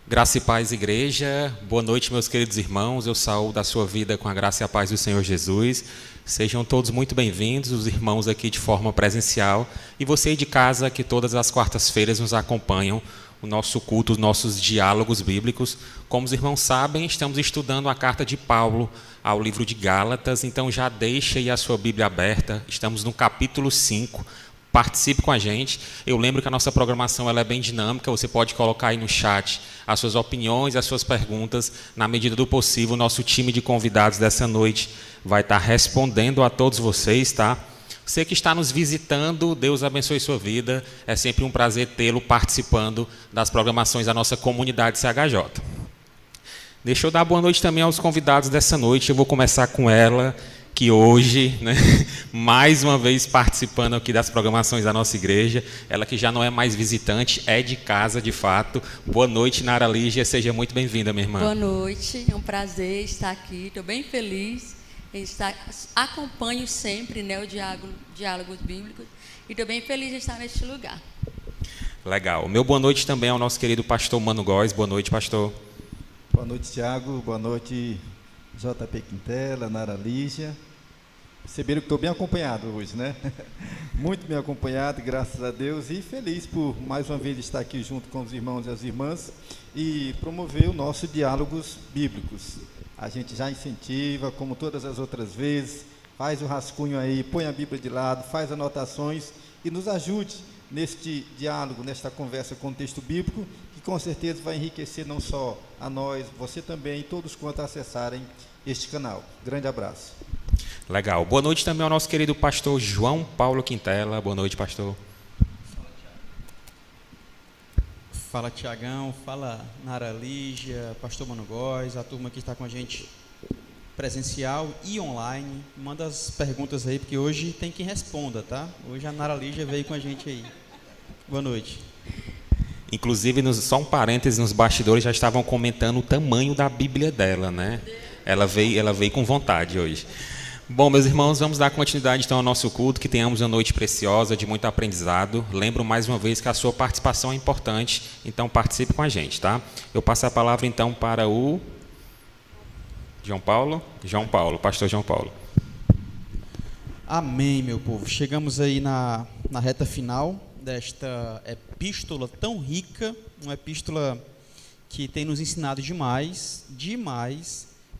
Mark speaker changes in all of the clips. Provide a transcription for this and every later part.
Speaker 1: Graça e paz, igreja. Boa noite, meus queridos irmãos. Eu saúdo a sua vida com a graça e a paz do Senhor Jesus. Sejam todos muito bem-vindos, os irmãos aqui de forma presencial e você aí de casa que todas as quartas-feiras nos acompanham, o nosso culto, os nossos diálogos bíblicos. Como os irmãos sabem, estamos estudando a carta de Paulo ao livro de Gálatas, então já deixe aí a sua Bíblia aberta. Estamos no capítulo 5. Participe com a gente. Eu lembro que a nossa programação ela é bem dinâmica, você pode colocar aí no chat as suas opiniões, as suas perguntas. Na medida do possível, o nosso time de convidados dessa noite vai estar respondendo a todos vocês, tá? Você que está nos visitando, Deus abençoe sua vida. É sempre um prazer tê-lo participando das programações da nossa comunidade CHJ. Deixa eu dar boa noite também aos convidados dessa noite. Eu vou começar com ela, que hoje, mais uma vez participando aqui das programações da nossa igreja, ela que já não é mais visitante, é de casa de fato. Boa noite, Nara Lígia, seja muito bem-vinda, minha irmã.
Speaker 2: Boa noite, é um prazer estar aqui, estou bem feliz em estar, acompanho sempre o Diálogos Bíblicos e estou bem feliz de estar neste lugar.
Speaker 1: Legal, meu boa noite também ao nosso querido pastor Mano Góes. Boa noite, pastor.
Speaker 3: Boa noite, Tiago, boa noite, JP Quintela, Nara Lígia. Perceberam que estou bem acompanhado hoje, né? Muito bem acompanhado, graças a Deus, e feliz por mais uma vez estar aqui junto com os irmãos e as irmãs e promover o nosso Diálogos Bíblicos. A gente já incentiva, como todas as outras vezes, faz o rascunho aí, põe a Bíblia de lado, faz anotações e nos ajude neste diálogo, nesta conversa com o texto bíblico, que com certeza vai enriquecer não só a nós, você também, todos quanto acessarem este canal. Grande abraço.
Speaker 1: Legal. Boa noite também ao nosso querido pastor João Paulo Quintela. Boa noite, pastor.
Speaker 4: Fala, Tiagão. Fala, Nara Lígia, pastor Mano Góes, a turma que está com a gente presencial e online. Manda as perguntas aí, porque hoje tem quem responda, tá? Hoje a Nara Lígia veio com a gente aí. Boa noite.
Speaker 1: Inclusive, só um parêntese, nos bastidores já estavam comentando o tamanho da Bíblia dela, né? Ela veio com vontade hoje. Bom, meus irmãos, vamos dar continuidade então ao nosso culto, que tenhamos uma noite preciosa, de muito aprendizado. Lembro mais uma vez que a sua participação é importante, então participe com a gente, tá? Eu passo a palavra então para o João Paulo, pastor João Paulo.
Speaker 4: Amém, meu povo. Chegamos aí na reta final desta epístola tão rica, uma epístola que tem nos ensinado demais.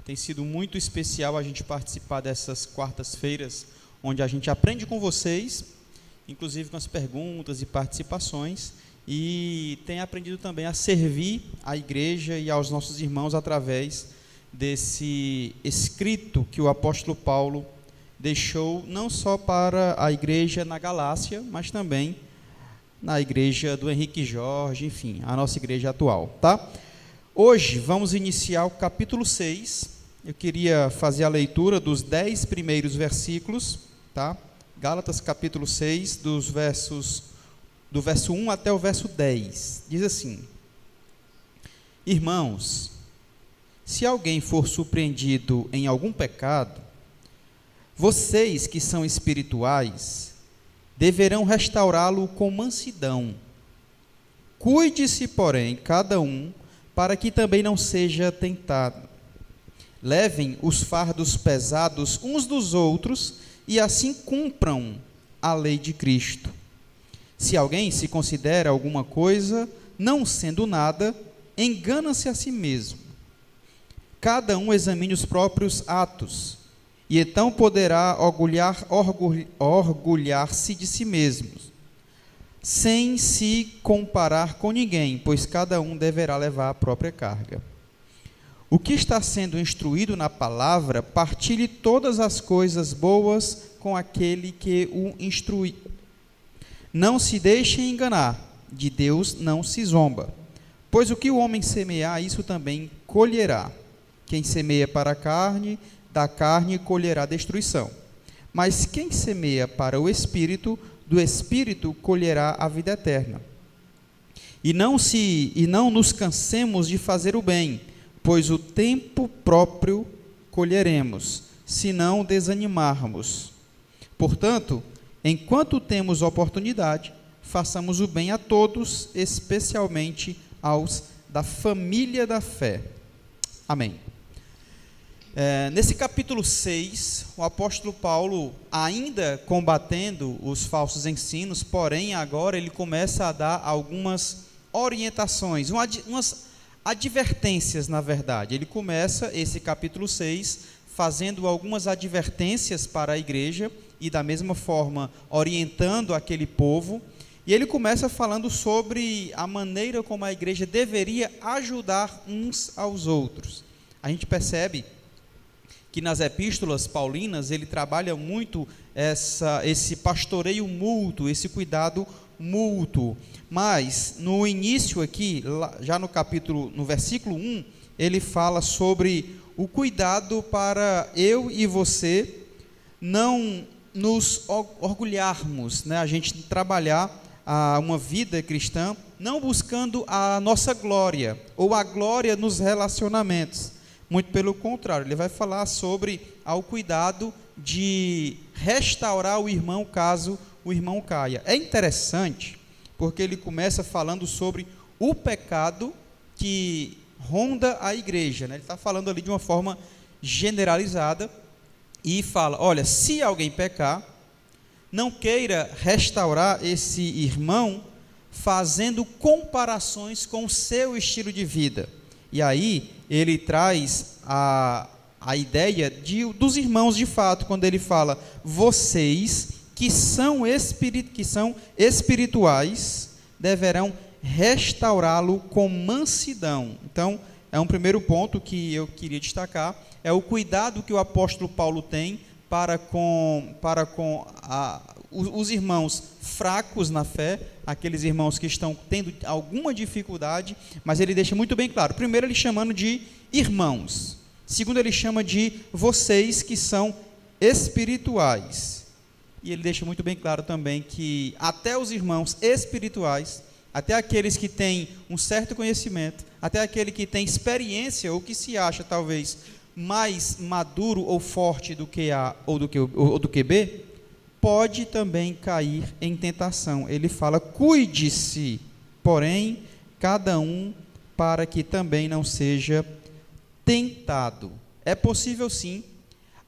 Speaker 4: Tem sido muito especial a gente participar dessas quartas-feiras, onde a gente aprende com vocês, inclusive com as perguntas e participações, e tem aprendido também a servir à igreja e aos nossos irmãos através desse escrito que o apóstolo Paulo deixou não só para a igreja na Galácia, mas também na igreja do Henrique Jorge, enfim, a nossa igreja atual, tá? Hoje vamos iniciar o capítulo 6. Eu queria fazer a leitura dos 10 primeiros versículos, tá? Gálatas capítulo 6, do verso 1 até o verso 10. Diz assim: Irmãos, se alguém for surpreendido em algum pecado, vocês que são espirituais deverão restaurá-lo com mansidão. Cuide-se, porém, cada um, para que também não seja tentado. Levem os fardos pesados uns dos outros e assim cumpram a lei de Cristo. Se alguém se considera alguma coisa, não sendo nada, engana-se a si mesmo. Cada um examine os próprios atos, e então poderá orgulhar-se de si mesmo, sem se comparar com ninguém, pois cada um deverá levar a própria carga. O que está sendo instruído na palavra, partilhe todas as coisas boas com aquele que o instrui. Não se deixe enganar, de Deus não se zomba, pois o que o homem semear, isso também colherá. Quem semeia para a carne, da carne colherá destruição. Mas quem semeia para o Espírito, do Espírito colherá a vida eterna. E não nos cansemos de fazer o bem, pois o tempo próprio colheremos, se não desanimarmos. Portanto, enquanto temos oportunidade, façamos o bem a todos, especialmente aos da família da fé. Amém. Nesse capítulo 6, o apóstolo Paulo, ainda combatendo os falsos ensinos, porém agora ele começa a dar algumas orientações, umas advertências, na verdade. Ele começa esse capítulo 6 fazendo algumas advertências para a igreja e da mesma forma orientando aquele povo. E ele começa falando sobre a maneira como a igreja deveria ajudar uns aos outros. A gente percebe que nas epístolas paulinas ele trabalha muito esse pastoreio mútuo, esse cuidado mútuo. Mas no início aqui, já no versículo 1, ele fala sobre o cuidado para eu e você não nos orgulharmos, né? A gente trabalhar uma vida cristã não buscando a nossa glória ou a glória nos relacionamentos. Muito pelo contrário, ele vai falar sobre o cuidado de restaurar o irmão caso o irmão caia. É interessante porque ele começa falando sobre o pecado que ronda a igreja, né? Ele está falando ali de uma forma generalizada e fala, olha, se alguém pecar, não queira restaurar esse irmão fazendo comparações com o seu estilo de vida. E aí ele traz a ideia dos irmãos de fato, quando ele fala, vocês que são espirituais deverão restaurá-lo com mansidão. Então, é um primeiro ponto que eu queria destacar, é o cuidado que o apóstolo Paulo tem para com os irmãos fracos na fé, aqueles irmãos que estão tendo alguma dificuldade, mas ele deixa muito bem claro, primeiro ele chamando de irmãos, segundo ele chama de vocês que são espirituais, e ele deixa muito bem claro também que até os irmãos espirituais, até aqueles que têm um certo conhecimento, até aquele que tem experiência ou que se acha talvez mais maduro ou forte do que A ou do que B, pode também cair em tentação. Ele fala, cuide-se, porém, cada um para que também não seja tentado. É possível sim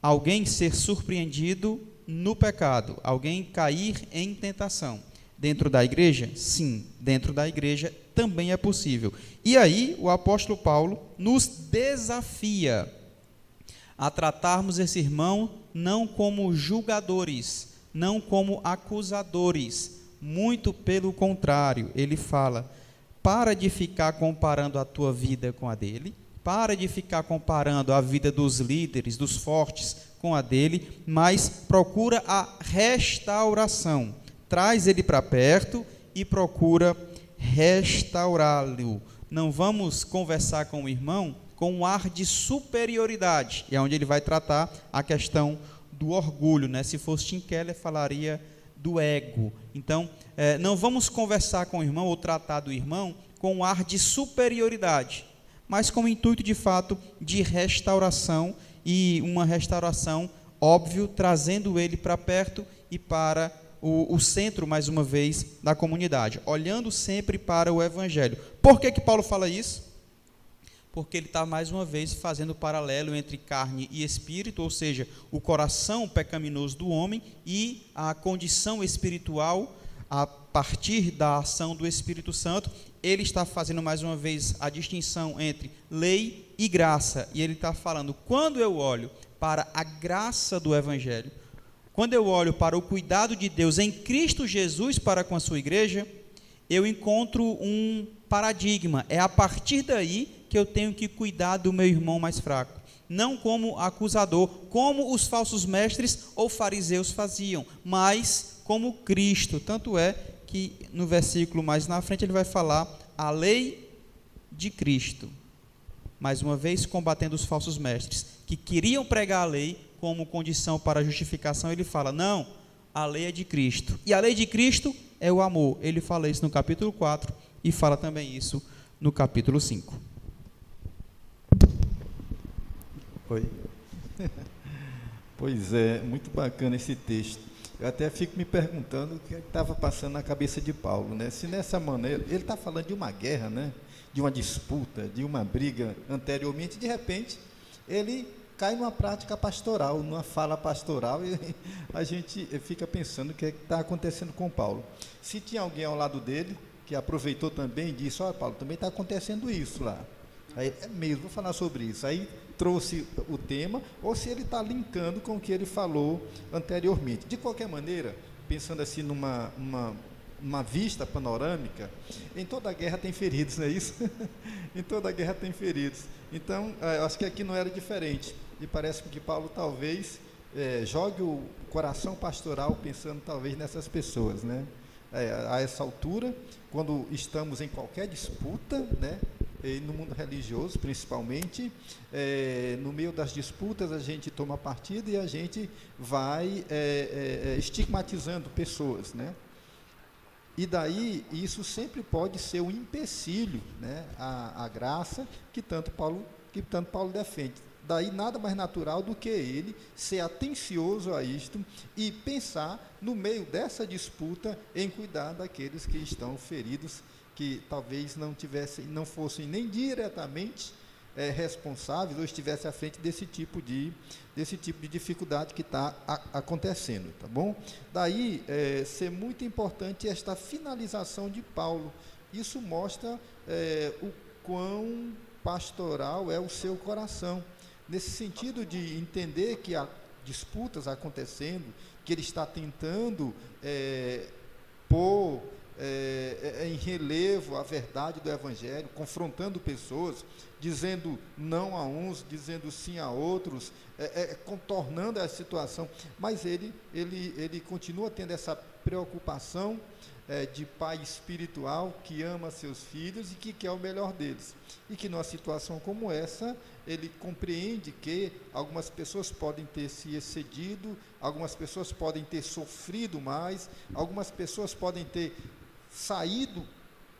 Speaker 4: alguém ser surpreendido no pecado, alguém cair em tentação. Dentro da igreja? Sim, dentro da igreja também é possível. E aí o apóstolo Paulo nos desafia a tratarmos esse irmão não como julgadores, não como acusadores, muito pelo contrário, ele fala, para de ficar comparando a tua vida com a dele, para de ficar comparando a vida dos líderes, dos fortes com a dele, mas procura a restauração, traz ele para perto e procura restaurá-lo. Não vamos conversar com o irmão com um ar de superioridade, e é onde ele vai tratar a questão do orgulho, né? Se fosse Tim Keller, falaria do ego. Então, não vamos conversar com o irmão ou tratar do irmão com um ar de superioridade, mas com o intuito, de fato, de restauração, e uma restauração, óbvio, trazendo ele para perto e para o centro, mais uma vez, da comunidade, olhando sempre para o Evangelho. Por que Paulo fala isso? Porque ele está, mais uma vez, fazendo paralelo entre carne e espírito, ou seja, o coração pecaminoso do homem e a condição espiritual, a partir da ação do Espírito Santo. Ele está fazendo, mais uma vez, a distinção entre lei e graça, e ele está falando, quando eu olho para a graça do Evangelho, quando eu olho para o cuidado de Deus em Cristo Jesus para com a sua igreja, eu encontro um paradigma, é a partir daí que eu tenho que cuidar do meu irmão mais fraco, não como acusador, como os falsos mestres ou fariseus faziam, mas como Cristo. Tanto é que no versículo mais na frente ele vai falar a lei de Cristo, mais uma vez combatendo os falsos mestres, que queriam pregar a lei como condição para a justificação. Ele fala, não, a lei é de Cristo, e a lei de Cristo é o amor. Ele fala isso no capítulo 4 e fala também isso no capítulo 5.
Speaker 3: Oi. Pois é, muito bacana esse texto. Eu até fico me perguntando o que estava passando na cabeça de Paulo, né? Se nessa maneira, ele está falando de uma guerra, né? De uma disputa, de uma briga anteriormente, de repente, ele cai numa prática pastoral, numa fala pastoral, e a gente fica pensando o que está acontecendo com Paulo. Se tinha alguém ao lado dele, que aproveitou também e disse, olha Paulo, também está acontecendo isso lá. Aí, é mesmo, vou falar sobre isso. Aí trouxe o tema, ou se ele está linkando com o que ele falou anteriormente. De qualquer maneira, pensando assim numa vista panorâmica, em toda guerra tem feridos, não é isso? Em toda guerra tem feridos. Então, eu acho que aqui não era diferente. E parece que Paulo talvez jogue o coração pastoral pensando talvez nessas pessoas, né? A essa altura, quando estamos em qualquer disputa, né? E no mundo religioso principalmente, no meio das disputas a gente toma partido e a gente vai estigmatizando pessoas, né? E daí isso sempre pode ser um empecilho, né? A graça que tanto Paulo defende. Daí nada mais natural do que ele ser atencioso a isto e pensar no meio dessa disputa em cuidar daqueles que estão feridos, que talvez não fossem nem diretamente responsáveis ou estivessem à frente desse tipo de dificuldade que está acontecendo, tá bom? Daí ser muito importante esta finalização de Paulo. Isso mostra o quão pastoral é o seu coração, nesse sentido de entender que há disputas acontecendo, que ele está tentando pôr em relevo a verdade do Evangelho, confrontando pessoas, dizendo não a uns, dizendo sim a outros, contornando a situação, mas ele continua tendo essa preocupação de pai espiritual que ama seus filhos e que quer o melhor deles, e que numa situação como essa, ele compreende que algumas pessoas podem ter se excedido, algumas pessoas podem ter sofrido mais, algumas pessoas podem ter saído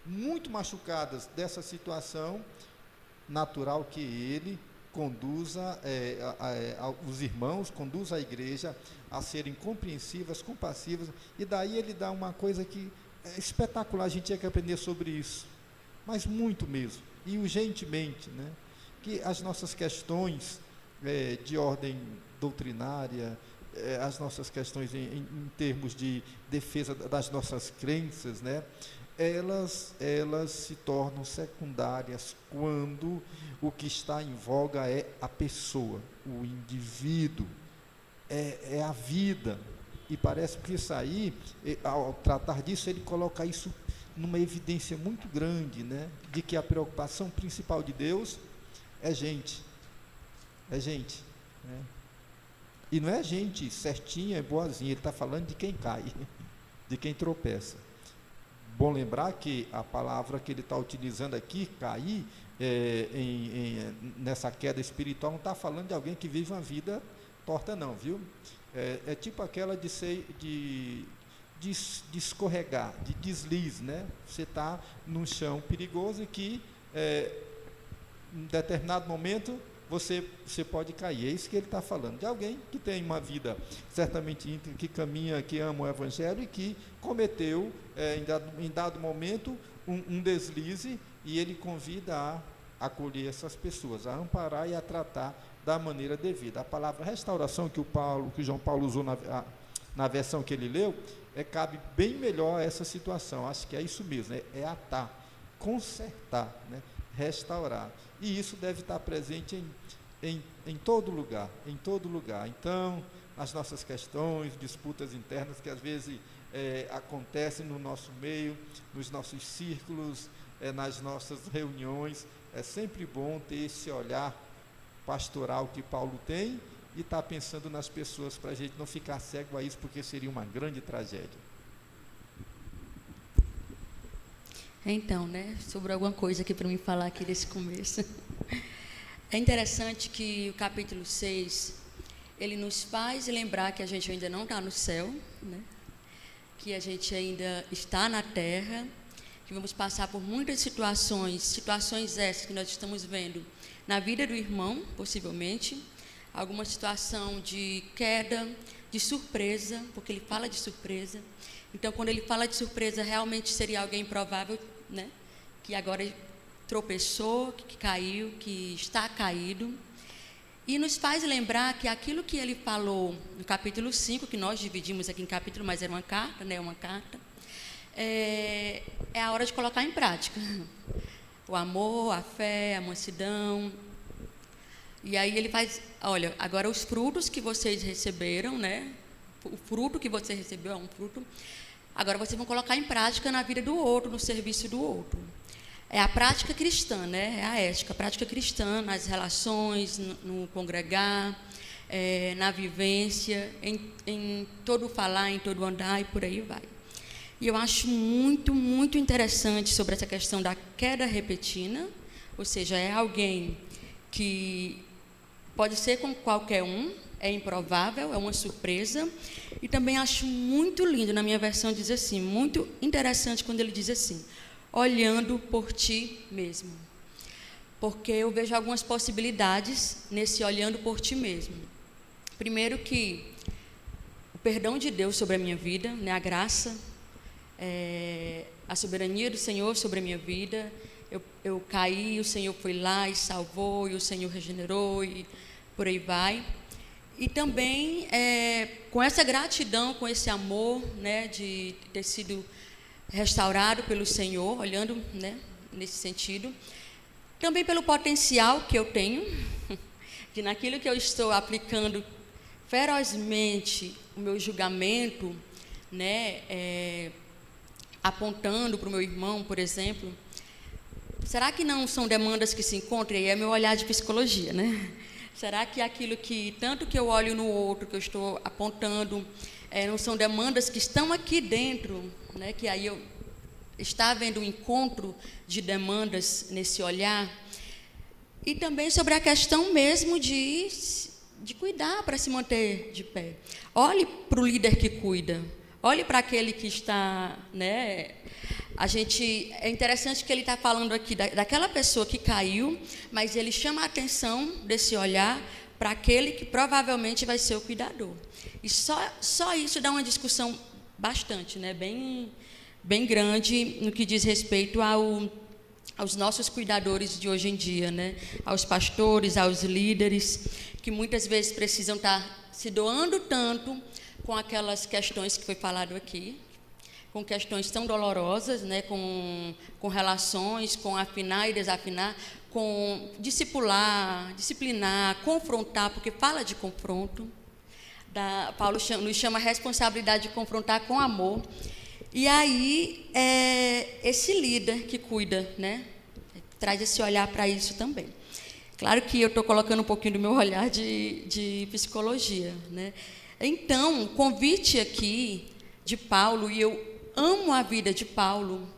Speaker 3: muito machucadas dessa situação, natural que ele conduza os irmãos, conduza a igreja a serem compreensivas, compassivas, e daí ele dá uma coisa que é espetacular, a gente tinha que aprender sobre isso, mas muito mesmo, e urgentemente, né? Que as nossas questões de ordem doutrinária, as nossas questões em termos de defesa das nossas crenças, né? Elas se tornam secundárias quando o que está em voga é a pessoa, o indivíduo, é a vida. E parece que isso aí, ao tratar disso, ele coloca isso numa evidência muito grande, né? De que a preocupação principal de Deus é gente, né? E não é gente certinha e boazinha, ele está falando de quem cai, de quem tropeça. Bom lembrar que a palavra que ele está utilizando aqui, cair, nessa queda espiritual, não está falando de alguém que vive uma vida torta não, viu? É tipo aquela de escorregar, de deslize, né? Você está num chão perigoso e que em determinado momento você pode cair. É isso que ele está falando, de alguém que tem uma vida certamente íntegra, que caminha, que ama o Evangelho e que cometeu em dado momento um deslize, e ele convida a acolher essas pessoas, a amparar e a tratar da maneira devida. A palavra restauração que João Paulo usou na versão que ele leu, cabe bem melhor a essa situação. Acho que é isso mesmo, é atar, consertar, né? Restaurar. E isso deve estar presente em todo lugar, em todo lugar. Então, as nossas questões, disputas internas que às vezes acontecem no nosso meio, nos nossos círculos, nas nossas reuniões, é sempre bom ter esse olhar pastoral que Paulo tem e estar pensando nas pessoas, para a gente não ficar cego a isso, porque seria uma grande tragédia.
Speaker 2: Então, né, sobre alguma coisa aqui para mim falar aqui desse começo. É interessante que o capítulo 6, ele nos faz lembrar que a gente ainda não está no céu, né? Que a gente ainda está na terra, que vamos passar por muitas situações essas que nós estamos vendo na vida do irmão, possivelmente, alguma situação de queda, de surpresa, porque ele fala de surpresa. Então, quando ele fala de surpresa, realmente seria alguém improvável, né? Que agora tropeçou, que caiu, que está caído. E nos faz lembrar que aquilo que ele falou no capítulo 5, que nós dividimos aqui em capítulo, mas era uma carta, né? Uma carta. É a hora de colocar em prática. O amor, a fé, a mansidão. E aí ele faz, olha, agora os frutos que vocês receberam, né? O fruto que você recebeu é um fruto. Agora vocês vão colocar em prática na vida do outro, no serviço do outro. É a prática cristã, né? É a ética, a prática cristã nas relações, no congregar, na vivência, em todo falar, em todo andar e por aí vai. E eu acho muito, muito interessante sobre essa questão da queda repentina, ou seja, é alguém que pode ser com qualquer um, é improvável, é uma surpresa. E também acho muito lindo, na minha versão diz assim, muito interessante quando ele diz assim, olhando por ti mesmo. Porque eu vejo algumas possibilidades nesse olhando por ti mesmo. Primeiro que o perdão de Deus sobre a minha vida, né, a graça, a soberania do Senhor sobre a minha vida. Eu caí, o Senhor foi lá e salvou, e o Senhor regenerou, e por aí vai. E também, com essa gratidão, com esse amor, né, de ter sido restaurado pelo Senhor, olhando, né, nesse sentido. Também pelo potencial que eu tenho, de naquilo que eu estou aplicando ferozmente o meu julgamento, né, apontando para o meu irmão, por exemplo. Será que não são demandas que se encontram? E aí é meu olhar de psicologia, né? Será que aquilo que, tanto que eu olho no outro, que eu estou apontando, não são demandas que estão aqui dentro, né? Que aí está havendo um encontro de demandas nesse olhar? E também sobre a questão mesmo de cuidar para se manter de pé. Olhe para o líder que cuida. Olhe para aquele que está, né? É interessante que ele está falando aqui daquela pessoa que caiu, mas ele chama a atenção desse olhar para aquele que provavelmente vai ser o cuidador. E só isso dá uma discussão bastante, né? Bem grande no que diz respeito aos nossos cuidadores de hoje em dia, né? Aos pastores, aos líderes, que muitas vezes precisam estar se doando tanto com aquelas questões que foi falado aqui, com questões tão dolorosas, né, com relações, com afinar e desafinar, com disciplinar, confrontar, porque fala de confronto. Paulo nos chama a responsabilidade de confrontar com amor. E aí, esse líder que cuida, né, traz esse olhar para isso também. Claro que eu estou colocando um pouquinho do meu olhar de psicologia, né? Então, o convite aqui de Paulo, e eu amo a vida de Paulo,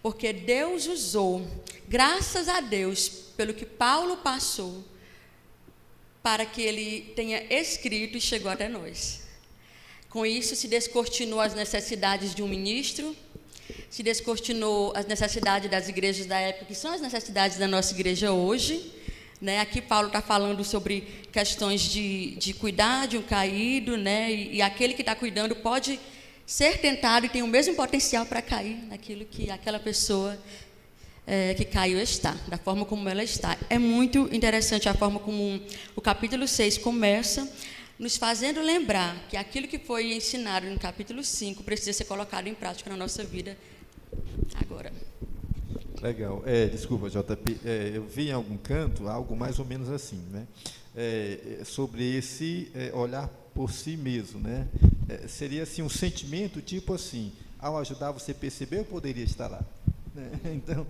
Speaker 2: porque Deus usou, graças a Deus, pelo que Paulo passou, para que ele tenha escrito e chegou até nós. Com isso, se descortinou as necessidades de um ministro, se descortinou as necessidades das igrejas da época, que são as necessidades da nossa igreja hoje. Né? Aqui Paulo está falando sobre questões de cuidar de um caído, né? E aquele que está cuidando pode ser tentado e tem o mesmo potencial para cair naquilo que aquela pessoa que caiu está, da forma como ela está. É muito interessante a forma como o capítulo 6 começa, nos fazendo lembrar que aquilo que foi ensinado no capítulo 5 precisa ser colocado em prática na nossa vida agora.
Speaker 3: Legal. Desculpa, JP, eu vi em algum canto algo mais ou menos assim, né? Sobre esse olhar por si mesmo, né? Seria assim um sentimento tipo assim, ao ajudar você a perceber, eu poderia estar lá, né? Então,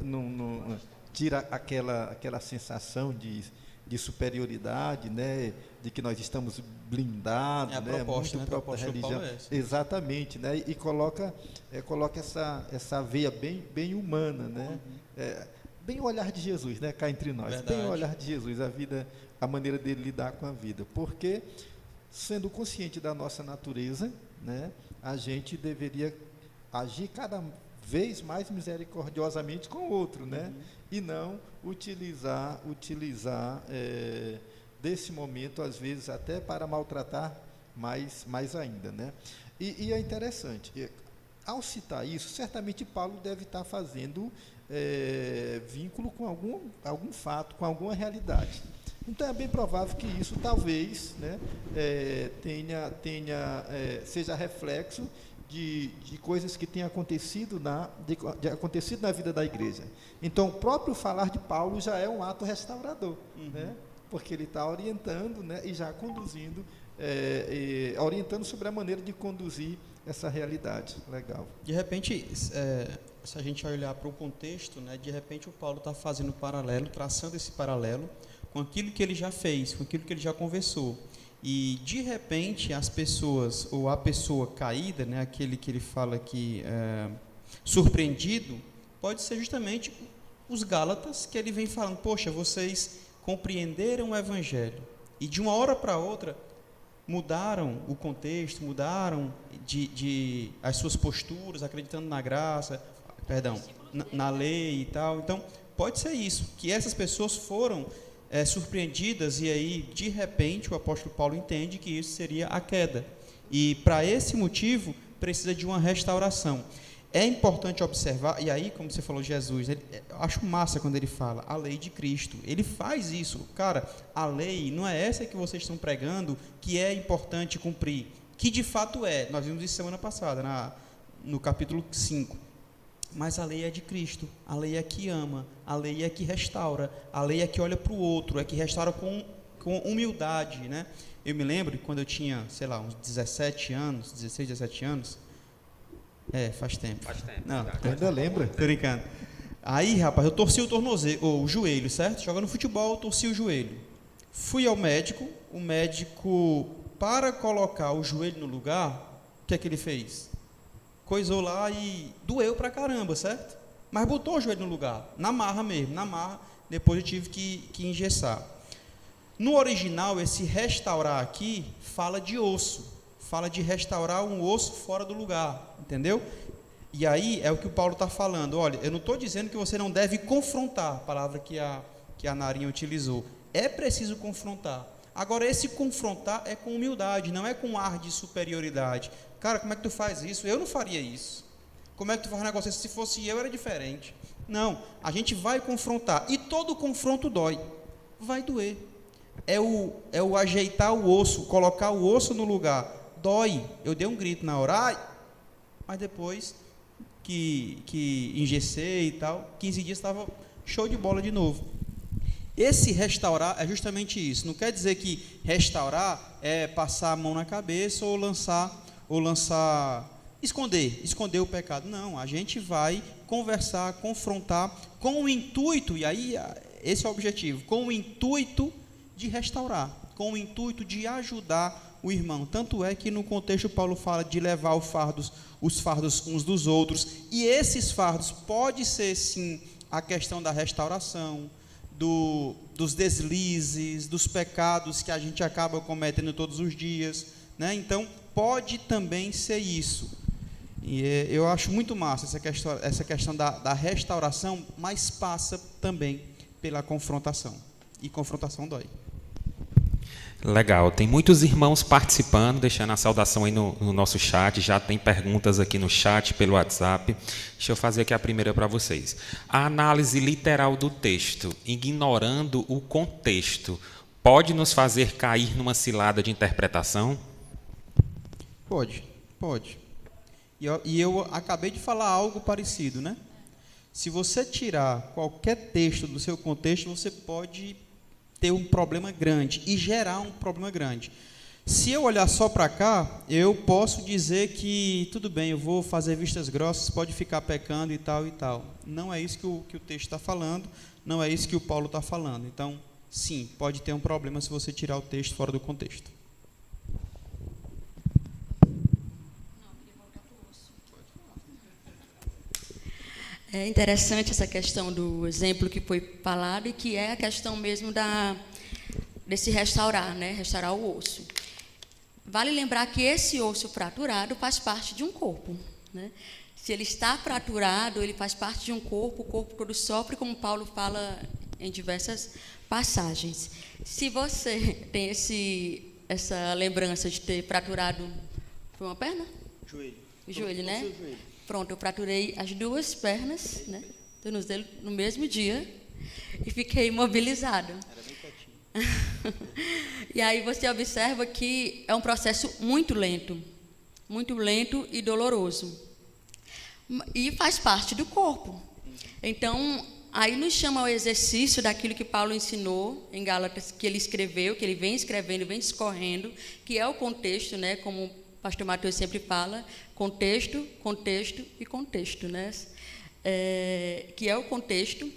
Speaker 3: não tira aquela sensação de superioridade, né? De que nós estamos blindados, né?
Speaker 4: Proposta,
Speaker 3: muito
Speaker 4: né?
Speaker 3: própria da religião.
Speaker 4: É
Speaker 3: Exatamente, né? E coloca essa veia bem humana, né? Bem o olhar de Jesus, né? Cá entre nós.
Speaker 4: Verdade.
Speaker 3: Bem o olhar de Jesus, a maneira dele lidar com a vida. Porque, sendo consciente da nossa natureza, né? A gente deveria agir cada vez mais misericordiosamente com o outro, né? E não utilizar desse momento, às vezes, até para maltratar mais ainda, né? E é interessante, ao citar isso, certamente Paulo deve estar fazendo vínculo com algum fato, com alguma realidade. Então é bem provável que isso talvez, né, seja reflexo de coisas que têm acontecido acontecido na vida da igreja. Então, o próprio falar de Paulo já é um ato restaurador, né? Porque ele está orientando, né, e já conduzindo, orientando sobre a maneira de conduzir essa realidade. Legal.
Speaker 4: De repente, se a gente olhar para o contexto, né, de repente o Paulo está fazendo um paralelo, traçando esse paralelo com aquilo que ele já fez, com aquilo que ele já conversou. E, de repente, as pessoas, ou a pessoa caída, né, aquele que ele fala aqui, surpreendido, pode ser justamente os Gálatas, que ele vem falando, poxa, vocês compreenderam o Evangelho, e de uma hora para outra, mudaram o contexto, mudaram as suas posturas, acreditando na graça, na lei e tal. Então, pode ser isso, que essas pessoas foram surpreendidas, e aí, de repente, o apóstolo Paulo entende que isso seria a queda. E, para esse motivo, precisa de uma restauração. É importante observar, e aí, como você falou, Jesus, eu acho massa quando ele fala a lei de Cristo. Ele faz isso. Cara, a lei não é essa que vocês estão pregando, que é importante cumprir, que de fato é. Nós vimos isso semana passada, no capítulo 5. Mas a lei é de Cristo, a lei é que ama, a lei é que restaura, a lei é que olha para o outro, é que restaura com humildade, né? Eu me lembro quando eu tinha, sei lá, uns 16, 17 anos. Faz tempo. Não,
Speaker 3: ainda lembra?
Speaker 4: Tô brincando. Aí, rapaz, eu torci o tornozelo, ou o joelho, certo? Jogando futebol, eu torci o joelho. Fui ao médico, o médico, para colocar o joelho no lugar, o que é que ele fez? Coisou lá e doeu pra caramba, certo? Mas botou o joelho no lugar, na marra mesmo, depois eu tive que engessar. No original, esse restaurar aqui fala de osso, fala de restaurar um osso fora do lugar, entendeu? E aí é o que o Paulo está falando, olha, eu não estou dizendo que você não deve confrontar, a palavra que a Narinha utilizou, é preciso confrontar. Agora, esse confrontar é com humildade, não é com ar de superioridade. Cara, como é que tu faz isso? Eu não faria isso. Como é que tu faz um negócio? Se fosse eu, era diferente. Não, a gente vai confrontar. E todo confronto dói. Vai doer. É o ajeitar o osso, colocar o osso no lugar. Dói. Eu dei um grito na hora, ai, mas depois que engessei e tal, 15 dias estava show de bola de novo. Esse restaurar é justamente isso. Não quer dizer que restaurar é passar a mão na cabeça ou esconder o pecado. Não, a gente vai conversar, confrontar com o intuito, e aí esse é o objetivo, com o intuito de restaurar, com o intuito de ajudar o irmão. Tanto é que no contexto Paulo fala de levar os fardos uns dos outros, e esses fardos pode ser sim a questão da restauração, dos deslizes, dos pecados que a gente acaba cometendo todos os dias, né? Então, pode também ser isso. E eu acho muito massa essa questão da restauração, mas passa também pela confrontação. E confrontação dói.
Speaker 1: Legal, tem muitos irmãos participando, deixando a saudação aí no nosso chat, já tem perguntas aqui no chat, pelo WhatsApp. Deixa eu fazer aqui a primeira para vocês. A análise literal do texto, ignorando o contexto, pode nos fazer cair numa cilada de interpretação?
Speaker 4: Pode. E eu acabei de falar algo parecido, né? Se você tirar qualquer texto do seu contexto, você pode ter um problema grande e gerar um problema grande. Se eu olhar só para cá, eu posso dizer que, tudo bem, eu vou fazer vistas grossas, pode ficar pecando e tal e tal. Não é isso que o texto está falando, não é isso que o Paulo está falando. Então, sim, pode ter um problema se você tirar o texto fora do contexto.
Speaker 2: É interessante essa questão do exemplo que foi falado e que é a questão mesmo desse restaurar, né? Restaurar o osso. Vale lembrar que esse osso fraturado faz parte de um corpo, né? Se ele está fraturado, ele faz parte de um corpo, o corpo todo sofre, como Paulo fala em diversas passagens. Se você tem essa lembrança de ter fraturado, foi uma perna?
Speaker 4: Joelho.
Speaker 2: O joelho, né?
Speaker 4: Joelho.
Speaker 2: Pronto, eu fraturei as duas pernas, né? Tornozelo no mesmo dia e fiquei imobilizada.
Speaker 4: Era bem quietinho.
Speaker 2: E aí você observa que é um processo muito lento e doloroso. E faz parte do corpo. Então, aí nos chama ao exercício daquilo que Paulo ensinou em Gálatas, que ele escreveu, que ele vem escrevendo, vem discorrendo, que é o contexto, né? Como o pastor Mateus sempre fala, contexto, contexto e contexto, né? Que é o contexto,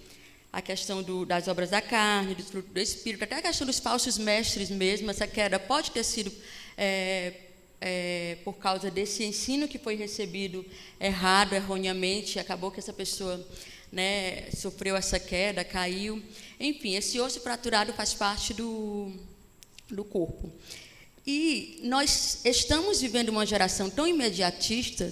Speaker 2: a questão das obras da carne, do fruto do Espírito, até a questão dos falsos mestres mesmo. Essa queda pode ter sido por causa desse ensino que foi recebido errado, erroneamente, acabou que essa pessoa, né, sofreu essa queda, caiu. Enfim, esse osso fraturado faz parte do corpo. E nós estamos vivendo uma geração tão imediatista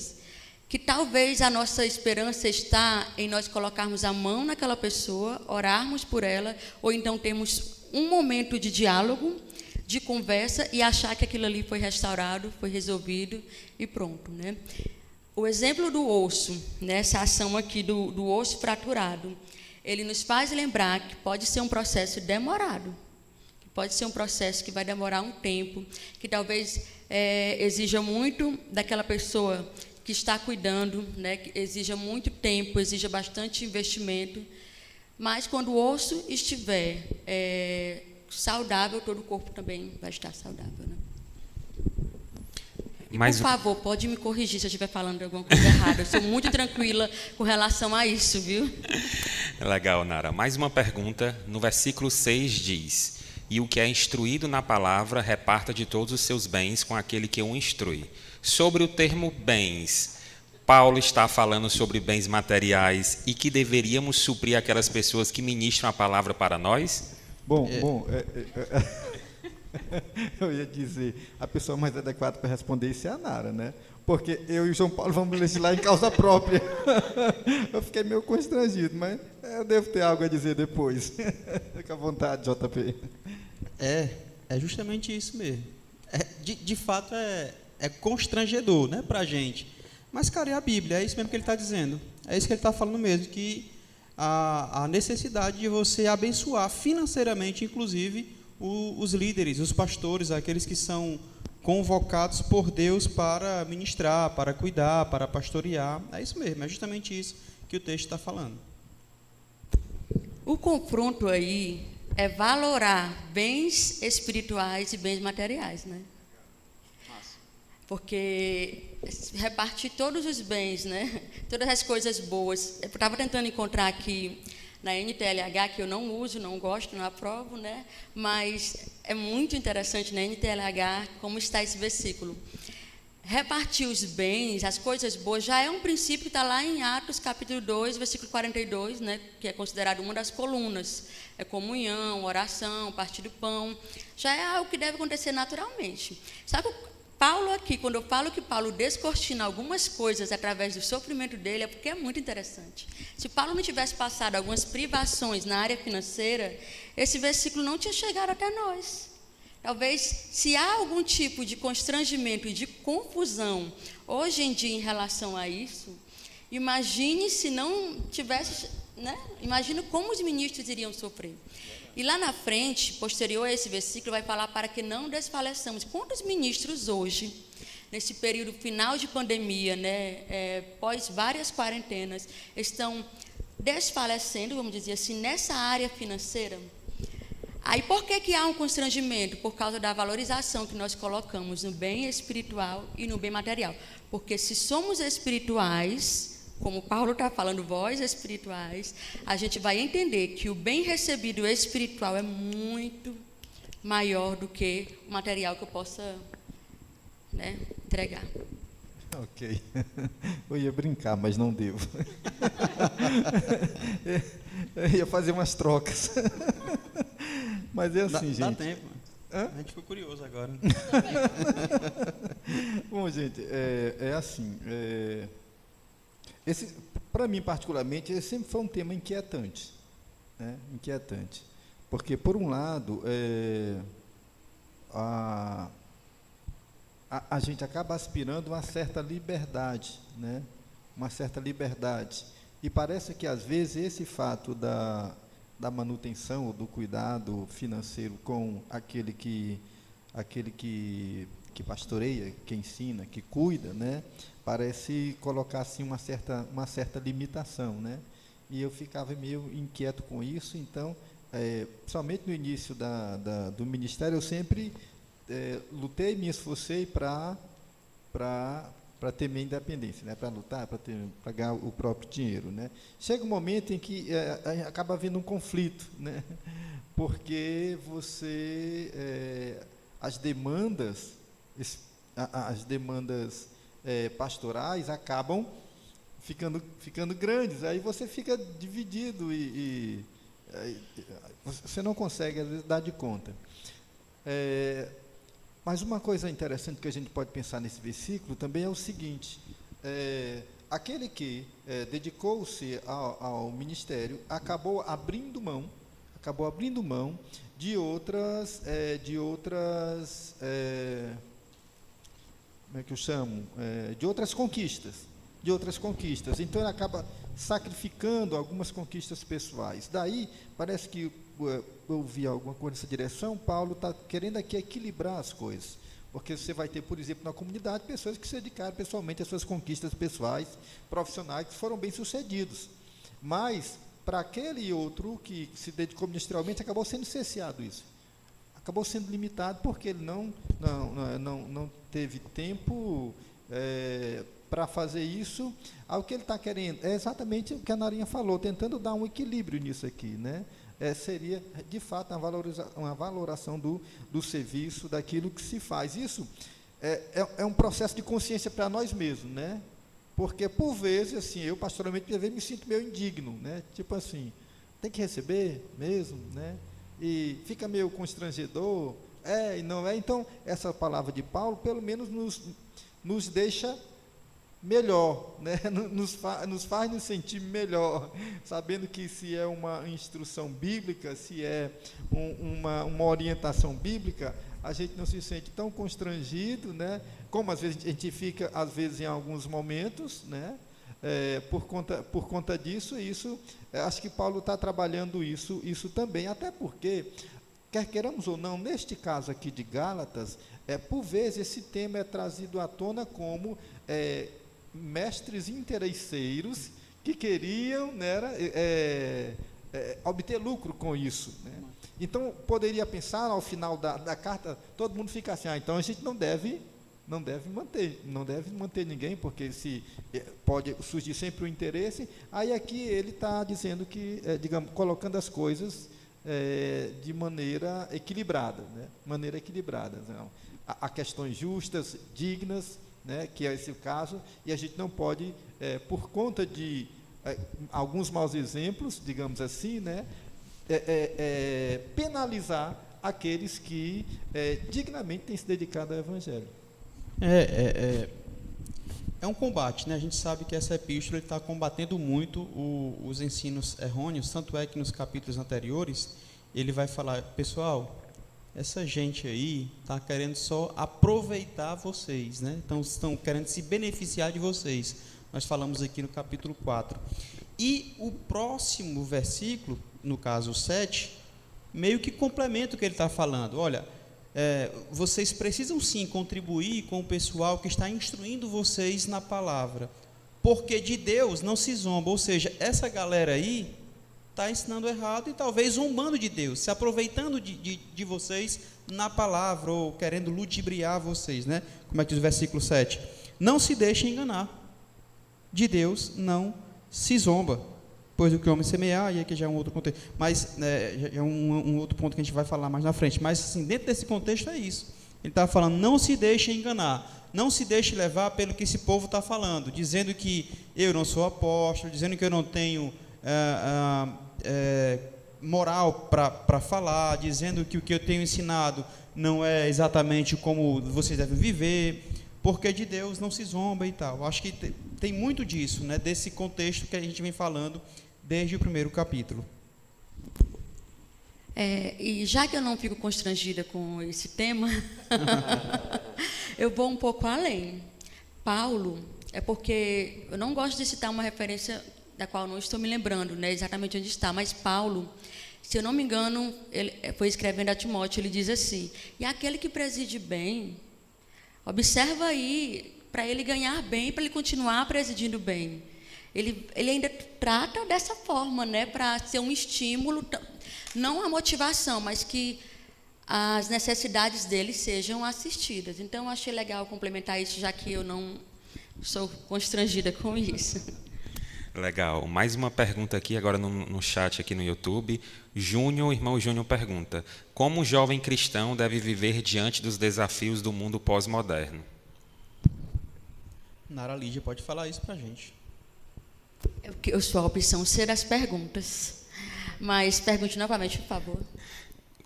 Speaker 2: que talvez a nossa esperança está em nós colocarmos a mão naquela pessoa, orarmos por ela, ou então termos um momento de diálogo, de conversa e achar que aquilo ali foi restaurado, foi resolvido e pronto, né? O exemplo do osso, né, essa ação aqui do osso fraturado, ele nos faz lembrar que pode ser um processo demorado, que pode ser um processo que vai demorar um tempo, que talvez exija muito daquela pessoa que está cuidando, né, que exija muito tempo, exija bastante investimento, mas quando o osso estiver saudável, todo o corpo também vai estar saudável, né? E, por favor, pode me corrigir se eu estiver falando de alguma coisa errada. Eu sou muito tranquila com relação a isso, viu?
Speaker 1: Legal, Nara. Mais uma pergunta. No versículo 6 diz: e o que é instruído na palavra, reparta de todos os seus bens com aquele que o instrui. Sobre o termo bens, Paulo está falando sobre bens materiais e que deveríamos suprir aquelas pessoas que ministram a palavra para nós?
Speaker 3: Eu ia dizer, a pessoa mais adequada para responder isso é a Nara, né? Porque eu e o João Paulo vamos legislar em causa própria. Eu fiquei meio constrangido, mas eu devo ter algo a dizer depois. Fica à vontade, JP.
Speaker 4: É justamente isso mesmo. De fato, é constrangedor, né, para a gente. Mas, cara, é a Bíblia, é isso mesmo que ele está dizendo. É isso que ele está falando mesmo, que a necessidade de você abençoar financeiramente, inclusive, os líderes, os pastores, aqueles que são convocados por Deus para ministrar, para cuidar, para pastorear. É isso mesmo, é justamente isso que o texto está falando.
Speaker 2: O confronto aí é valorar bens espirituais e bens materiais, né? Porque repartir todos os bens, né? Todas as coisas boas. Eu estava tentando encontrar aqui na NTLH, que eu não uso, não gosto, não aprovo, né? Mas é muito interessante na NTLH como está esse versículo. Repartir os bens, as coisas boas, já é um princípio que está lá em Atos, capítulo 2, versículo 42, né? Que é considerado uma das colunas. É comunhão, oração, partir do pão. Já é algo que deve acontecer naturalmente. Sabe Paulo aqui, quando eu falo que Paulo descortina algumas coisas através do sofrimento dele, é porque é muito interessante. Se Paulo não tivesse passado algumas privações na área financeira, esse versículo não tinha chegado até nós. Talvez, se há algum tipo de constrangimento e de confusão hoje em dia em relação a isso, imagine se não tivesse, né? Imagine como os ministros iriam sofrer. E lá na frente, posterior a esse versículo, vai falar para que não desfaleçamos. Quantos ministros hoje, nesse período final de pandemia, né, pós várias quarentenas, estão desfalecendo, vamos dizer assim, nessa área financeira? Aí por que há um constrangimento? Por causa da valorização que nós colocamos no bem espiritual e no bem material. Porque se somos espirituais, como Paulo está falando, vós espirituais, a gente vai entender que o bem recebido espiritual é muito maior do que o material que eu possa, né, entregar.
Speaker 3: Ok. Eu ia brincar, mas não devo. Eu ia fazer umas trocas. Mas é assim, gente.
Speaker 4: Dá tempo. Hã? A gente ficou curioso agora.
Speaker 3: Bom, gente, é assim. Esse, para mim, particularmente, esse sempre foi um tema inquietante, né? Inquietante. Porque, por um lado, a gente acaba aspirando uma certa liberdade, né? Uma certa liberdade. E parece que, às vezes, esse fato da manutenção, ou do cuidado financeiro com aquele que pastoreia, que ensina, que cuida, né? Parece colocar assim uma certa limitação, né? E eu ficava meio inquieto com isso. Então, somente no início do ministério, eu sempre lutei, me esforcei para ter minha independência, né? Para lutar, para ganhar o próprio dinheiro, né? Chega um momento em que acaba havendo um conflito, né? Porque as demandas pastorais acabam ficando grandes, aí você fica dividido e você não consegue, às vezes, dar de conta. Mas uma coisa interessante que a gente pode pensar nesse versículo também é o seguinte: aquele que dedicou-se ao ministério acabou abrindo mão de outras como é que eu chamo? De outras conquistas. Então, ele acaba sacrificando algumas conquistas pessoais. Daí, parece que eu vi alguma coisa nessa direção. Paulo está querendo aqui equilibrar as coisas, porque você vai ter, por exemplo, na comunidade, pessoas que se dedicaram pessoalmente às suas conquistas pessoais, profissionais, que foram bem-sucedidos, mas para aquele outro que se dedicou ministerialmente, acabou sendo cerceado isso, acabou sendo limitado, porque ele não teve tempo para fazer isso. O que ele está querendo é exatamente o que a Narinha falou, tentando dar um equilíbrio nisso aqui, né? Seria, de fato, uma valoração do serviço, daquilo que se faz. Isso é um processo de consciência para nós mesmos, né? Porque, por vezes, assim, eu, pastoralmente, me sinto meio indigno, né? Tipo assim, tem que receber mesmo, né? E fica meio constrangedor, e não é. Então, essa palavra de Paulo, pelo menos, nos deixa melhor, né? nos faz nos sentir melhor, sabendo que, se é uma instrução bíblica, se é uma orientação bíblica, a gente não se sente tão constrangido, né? Como às vezes a gente fica, às vezes, em alguns momentos, né? Por conta disso. Isso, acho que Paulo está trabalhando isso também, até porque, quer queiramos ou não, neste caso aqui de Gálatas, por vezes esse tema é trazido à tona como mestres interesseiros que queriam, né, obter lucro com isso, né? Então, poderia pensar, ao final da carta, todo mundo fica assim: então a gente não deve manter ninguém, porque pode surgir sempre o interesse. Aí aqui ele está dizendo que, digamos, colocando as coisas de maneira equilibrada, né? Não. Há questões justas, dignas, né, que é esse o caso, e a gente não pode, por conta de alguns maus exemplos, digamos assim, né, penalizar aqueles que dignamente têm se dedicado ao Evangelho.
Speaker 4: É um combate, né? A gente sabe que essa epístola está combatendo muito os ensinos errôneos, tanto é que nos capítulos anteriores ele vai falar: pessoal, essa gente aí está querendo só aproveitar vocês, né? Então, estão querendo se beneficiar de vocês. Nós falamos aqui no capítulo 4. E o próximo versículo, no caso 7, meio que complementa o que ele está falando. Olha, vocês precisam sim contribuir com o pessoal que está instruindo vocês na palavra, porque de Deus não se zomba. Ou seja, essa galera aí está ensinando errado e talvez zombando de Deus, se aproveitando de vocês na palavra, ou querendo ludibriar vocês, né? Como é que diz o versículo 7? Não se deixem enganar, de Deus não se zomba, pois o que o homem semear, e aqui já é um outro contexto, mas já é um outro ponto que a gente vai falar mais na frente. Mas, assim, dentro desse contexto é isso. Ele está falando: não se deixem enganar, não se deixe levar pelo que esse povo está falando, dizendo que eu não sou apóstolo, dizendo que eu não tenho moral para falar, dizendo que o que eu tenho ensinado não é exatamente como vocês devem viver, porque de Deus não se zomba e tal. Acho que tem muito disso, né, desse contexto que a gente vem falando desde o primeiro capítulo.
Speaker 2: E já que eu não fico constrangida com esse tema, eu vou um pouco além. Paulo, é porque eu não gosto de citar uma referência da qual não estou me lembrando, né, exatamente onde está, mas Paulo, se eu não me engano, ele foi escrevendo a Timóteo, ele diz assim: e aquele que preside bem, observa aí, para ele ganhar bem, para ele continuar presidindo bem. Ele ainda trata dessa forma, né, para ser um estímulo, não a motivação, mas que as necessidades dele sejam assistidas. Então, eu achei legal complementar isso, já que eu não sou constrangida com isso.
Speaker 1: Legal. Mais uma pergunta aqui, agora no chat aqui no YouTube. Irmão Júnior pergunta: como um jovem cristão deve viver diante dos desafios do mundo pós-moderno?
Speaker 4: Nara Lídia pode falar isso para a gente.
Speaker 2: Eu sou a opção C das perguntas. Mas pergunte novamente, por favor.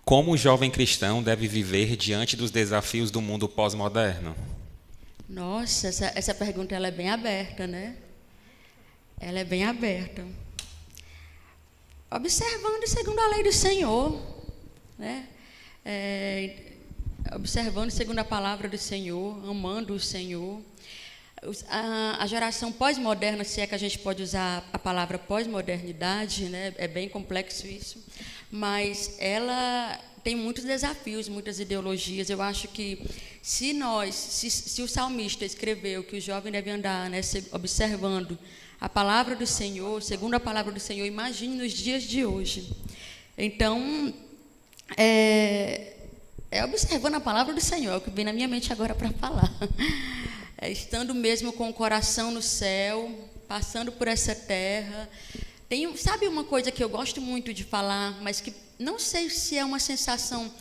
Speaker 1: Como o jovem cristão deve viver diante dos desafios do mundo pós-moderno?
Speaker 2: Nossa, essa pergunta ela é bem aberta, né? Ela é bem aberta. Observando segundo a lei do Senhor, né? Observando segundo a palavra do Senhor, amando o Senhor. A geração pós-moderna, se é que a gente pode usar a palavra pós-modernidade, né? É bem complexo isso, mas ela tem muitos desafios, muitas ideologias. Eu acho que se o salmista escreveu que o jovem deve andar, né, observando a palavra do Senhor, segundo a palavra do Senhor, imagine nos dias de hoje. Então, observando a palavra do Senhor, é o que vem na minha mente agora para falar. Estando mesmo com o coração no céu, passando por essa terra. Sabe uma coisa que eu gosto muito de falar, mas que não sei se é uma sensação...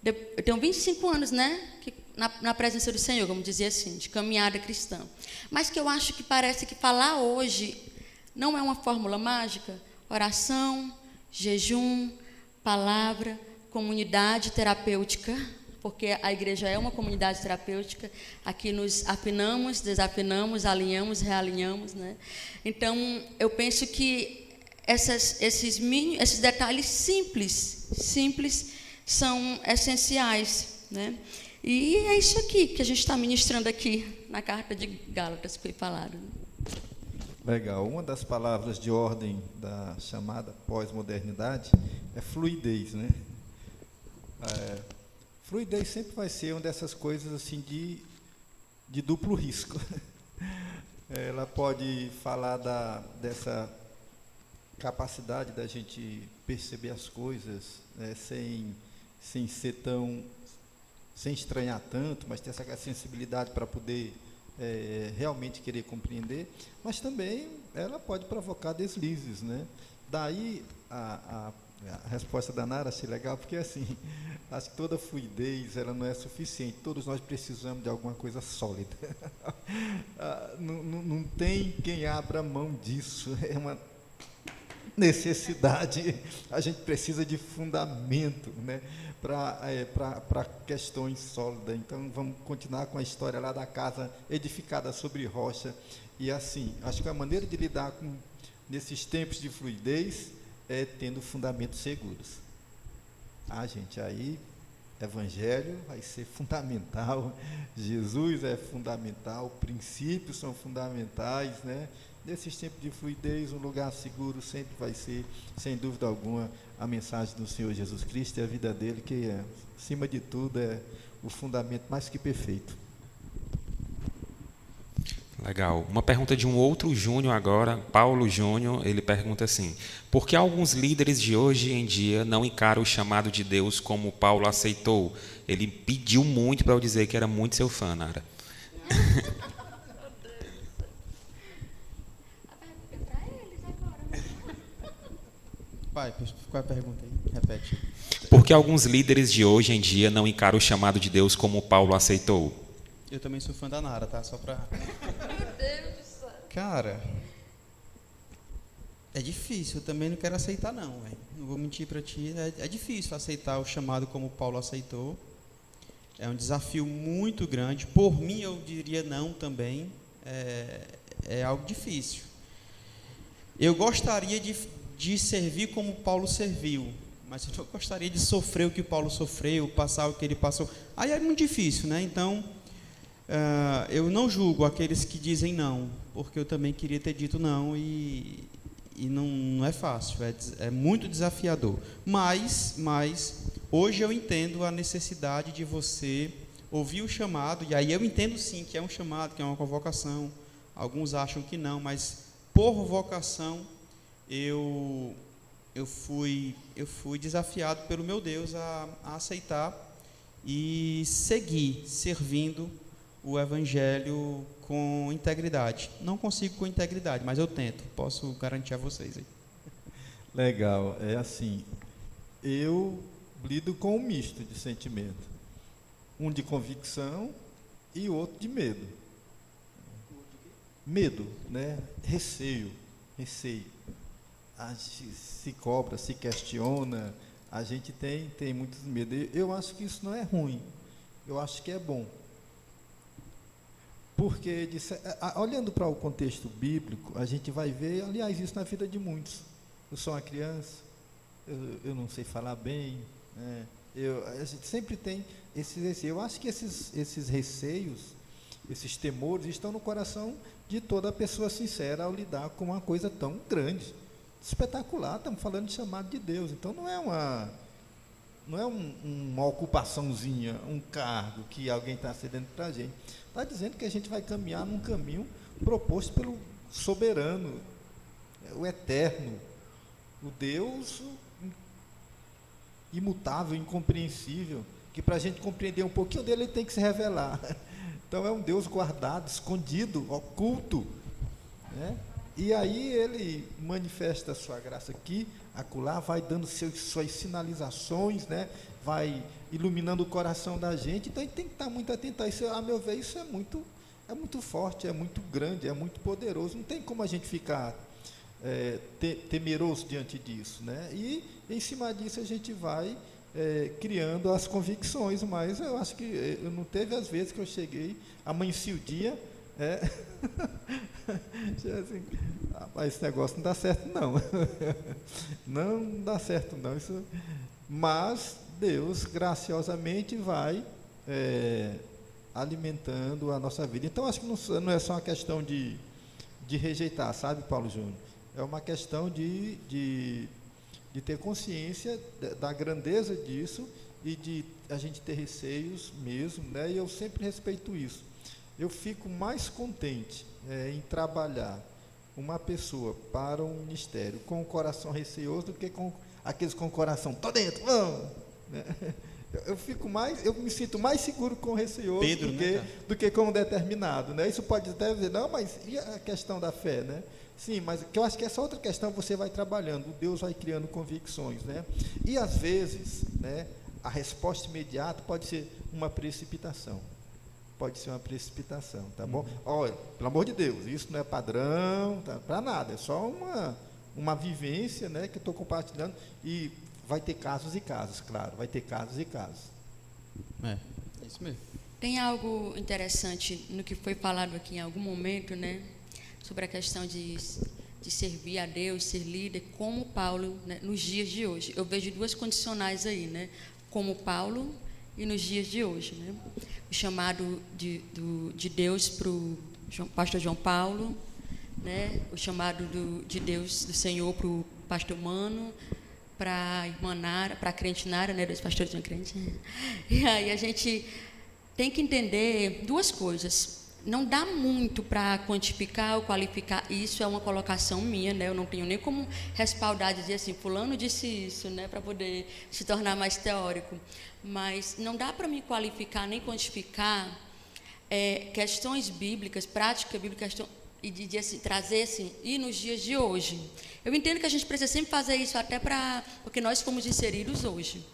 Speaker 2: Eu tenho 25 anos, né? Na presença do Senhor, vamos dizer assim, de caminhada cristã. Mas que eu acho que parece que falar hoje não é uma fórmula mágica. Oração, jejum, palavra, comunidade terapêutica, porque a igreja é uma comunidade terapêutica. Aqui nos afinamos, desafinamos, alinhamos, realinhamos, né? Então, eu penso que esses detalhes simples são essenciais, né? E é isso aqui que a gente está ministrando aqui na carta de Gálatas que foi falado.
Speaker 3: Legal. Uma das palavras de ordem da chamada pós-modernidade é fluidez, né? Fluidez sempre vai ser uma dessas coisas assim de duplo risco. Ela pode falar dessa capacidade da gente perceber as coisas, sem ser tão, sem estranhar tanto, mas ter essa sensibilidade para poder realmente querer compreender, mas também ela pode provocar deslizes, né? Daí a resposta da Nara achei legal, porque assim, acho que toda fluidez ela não é suficiente, todos nós precisamos de alguma coisa sólida. Não tem quem abra mão disso, é uma necessidade, a gente precisa de fundamento, né, para questões sólidas. Então, vamos continuar com a história lá da casa edificada sobre rocha, e assim, acho que a maneira de lidar nesses tempos de fluidez é tendo fundamentos seguros. Gente, aí, evangelho vai ser fundamental, Jesus é fundamental, princípios são fundamentais, né? Nesses tempos de fluidez, um lugar seguro sempre vai ser, sem dúvida alguma, a mensagem do Senhor Jesus Cristo e a vida dele, que acima de tudo, é o fundamento mais que perfeito.
Speaker 1: Legal. Uma pergunta de um outro Júnior agora, Paulo Júnior, ele pergunta assim: por que alguns líderes de hoje em dia não encaram o chamado de Deus como Paulo aceitou? Ele pediu muito para eu dizer que era muito seu fã, Nara.
Speaker 4: Pai, qual é a pergunta aí? Repete.
Speaker 1: Por que alguns líderes de hoje em dia não encaram o chamado de Deus como Paulo aceitou?
Speaker 4: Eu também sou fã da Nara, tá? Só pra...
Speaker 2: Meu Deus do céu.
Speaker 4: Cara, é difícil, eu também não quero aceitar não, véio. Não vou mentir pra ti, é difícil aceitar o chamado como Paulo aceitou. É um desafio muito grande. Por mim, eu diria não também. É algo difícil. Eu gostaria de servir como Paulo serviu, mas eu não gostaria de sofrer o que Paulo sofreu, passar o que ele passou. Aí é muito difícil, né? Então, eu não julgo aqueles que dizem não, porque eu também queria ter dito não e não é fácil, é muito desafiador. Mas hoje eu entendo a necessidade de você ouvir o chamado, e aí eu entendo sim que é um chamado, que é uma convocação. Alguns acham que não, mas por vocação eu fui desafiado pelo meu Deus a aceitar e seguir servindo o Evangelho com integridade. Não consigo com integridade, mas eu tento, posso garantir a vocês aí.
Speaker 3: Legal, é assim, eu lido com um misto de sentimento, um de convicção e outro de medo. Medo, né? Receio. A gente se cobra, se questiona, a gente tem muitos medos. Eu acho que isso não é ruim, eu acho que é bom. Porque, olhando para o contexto bíblico, a gente vai ver, aliás, isso na vida de muitos. Eu sou uma criança, eu não sei falar bem, né? A gente sempre tem esses receios. Eu acho que esses receios, esses temores, estão no coração de toda pessoa sincera ao lidar com uma coisa tão grande, espetacular. Estamos falando de chamado de Deus, então não é uma ocupaçãozinha, um cargo que alguém está cedendo para a gente. Está dizendo que a gente vai caminhar num caminho proposto pelo soberano, o eterno, o Deus imutável, incompreensível, que para a gente compreender um pouquinho dele, ele tem que se revelar. Então é um Deus guardado, escondido, oculto, né? E aí ele manifesta a sua graça aqui, acolá, vai dando suas sinalizações, né? Vai iluminando o coração da gente. Então a gente tem que estar muito atento a isso. A meu ver, isso é muito forte, é muito grande, é muito poderoso. Não tem como a gente ficar temeroso diante disso, né? E em cima disso a gente vai criando as convicções. Mas eu acho que eu não teve as vezes que eu cheguei, amanheci o dia, assim, rapaz, esse negócio não dá certo não. Não dá certo não. Mas Deus graciosamente vai alimentando a nossa vida. Então acho que não é só uma questão de rejeitar, sabe, Paulo Júnior? É uma questão de ter consciência da grandeza disso e de a gente ter receios mesmo, né? E eu sempre respeito isso. Eu fico mais contente em trabalhar uma pessoa para um ministério com o coração receoso do que com aqueles com o coração, tô dentro, vamos! Eu me sinto mais seguro com o receoso
Speaker 4: Pedro,
Speaker 3: do que com o determinado, né? Isso pode até dizer, não, mas e a questão da fé, né? Sim, mas que eu acho que essa outra questão você vai trabalhando, Deus vai criando convicções, né? E às vezes, né, a resposta imediata pode ser uma precipitação. Pode ser uma precipitação, tá bom? Olha, pelo amor de Deus, isso não é padrão, tá, para nada, é só uma vivência, né, que eu estou compartilhando, e vai ter casos e casos, claro, vai ter casos e casos.
Speaker 4: É isso mesmo.
Speaker 2: Tem algo interessante no que foi falado aqui em algum momento, né, sobre a questão de servir a Deus, ser líder, como Paulo, né, nos dias de hoje. Eu vejo duas condicionais aí, né, como Paulo e nos dias de hoje, né? O chamado de Deus para o pastor João Paulo, né? O chamado de Deus, do Senhor, para o pastor Mano, para a irmã Nara, para a crente Nara, né? Dois pastores de uma crente. E aí a gente tem que entender duas coisas. Não dá muito para quantificar ou qualificar, isso é uma colocação minha, né? Eu não tenho nem como respaldar, dizer assim, fulano disse isso, né? Para poder se tornar mais teórico. Mas não dá para me qualificar nem quantificar questões bíblicas, prática bíblica, e de assim, trazer assim, e nos dias de hoje. Eu entendo que a gente precisa sempre fazer isso, até porque nós fomos inseridos hoje.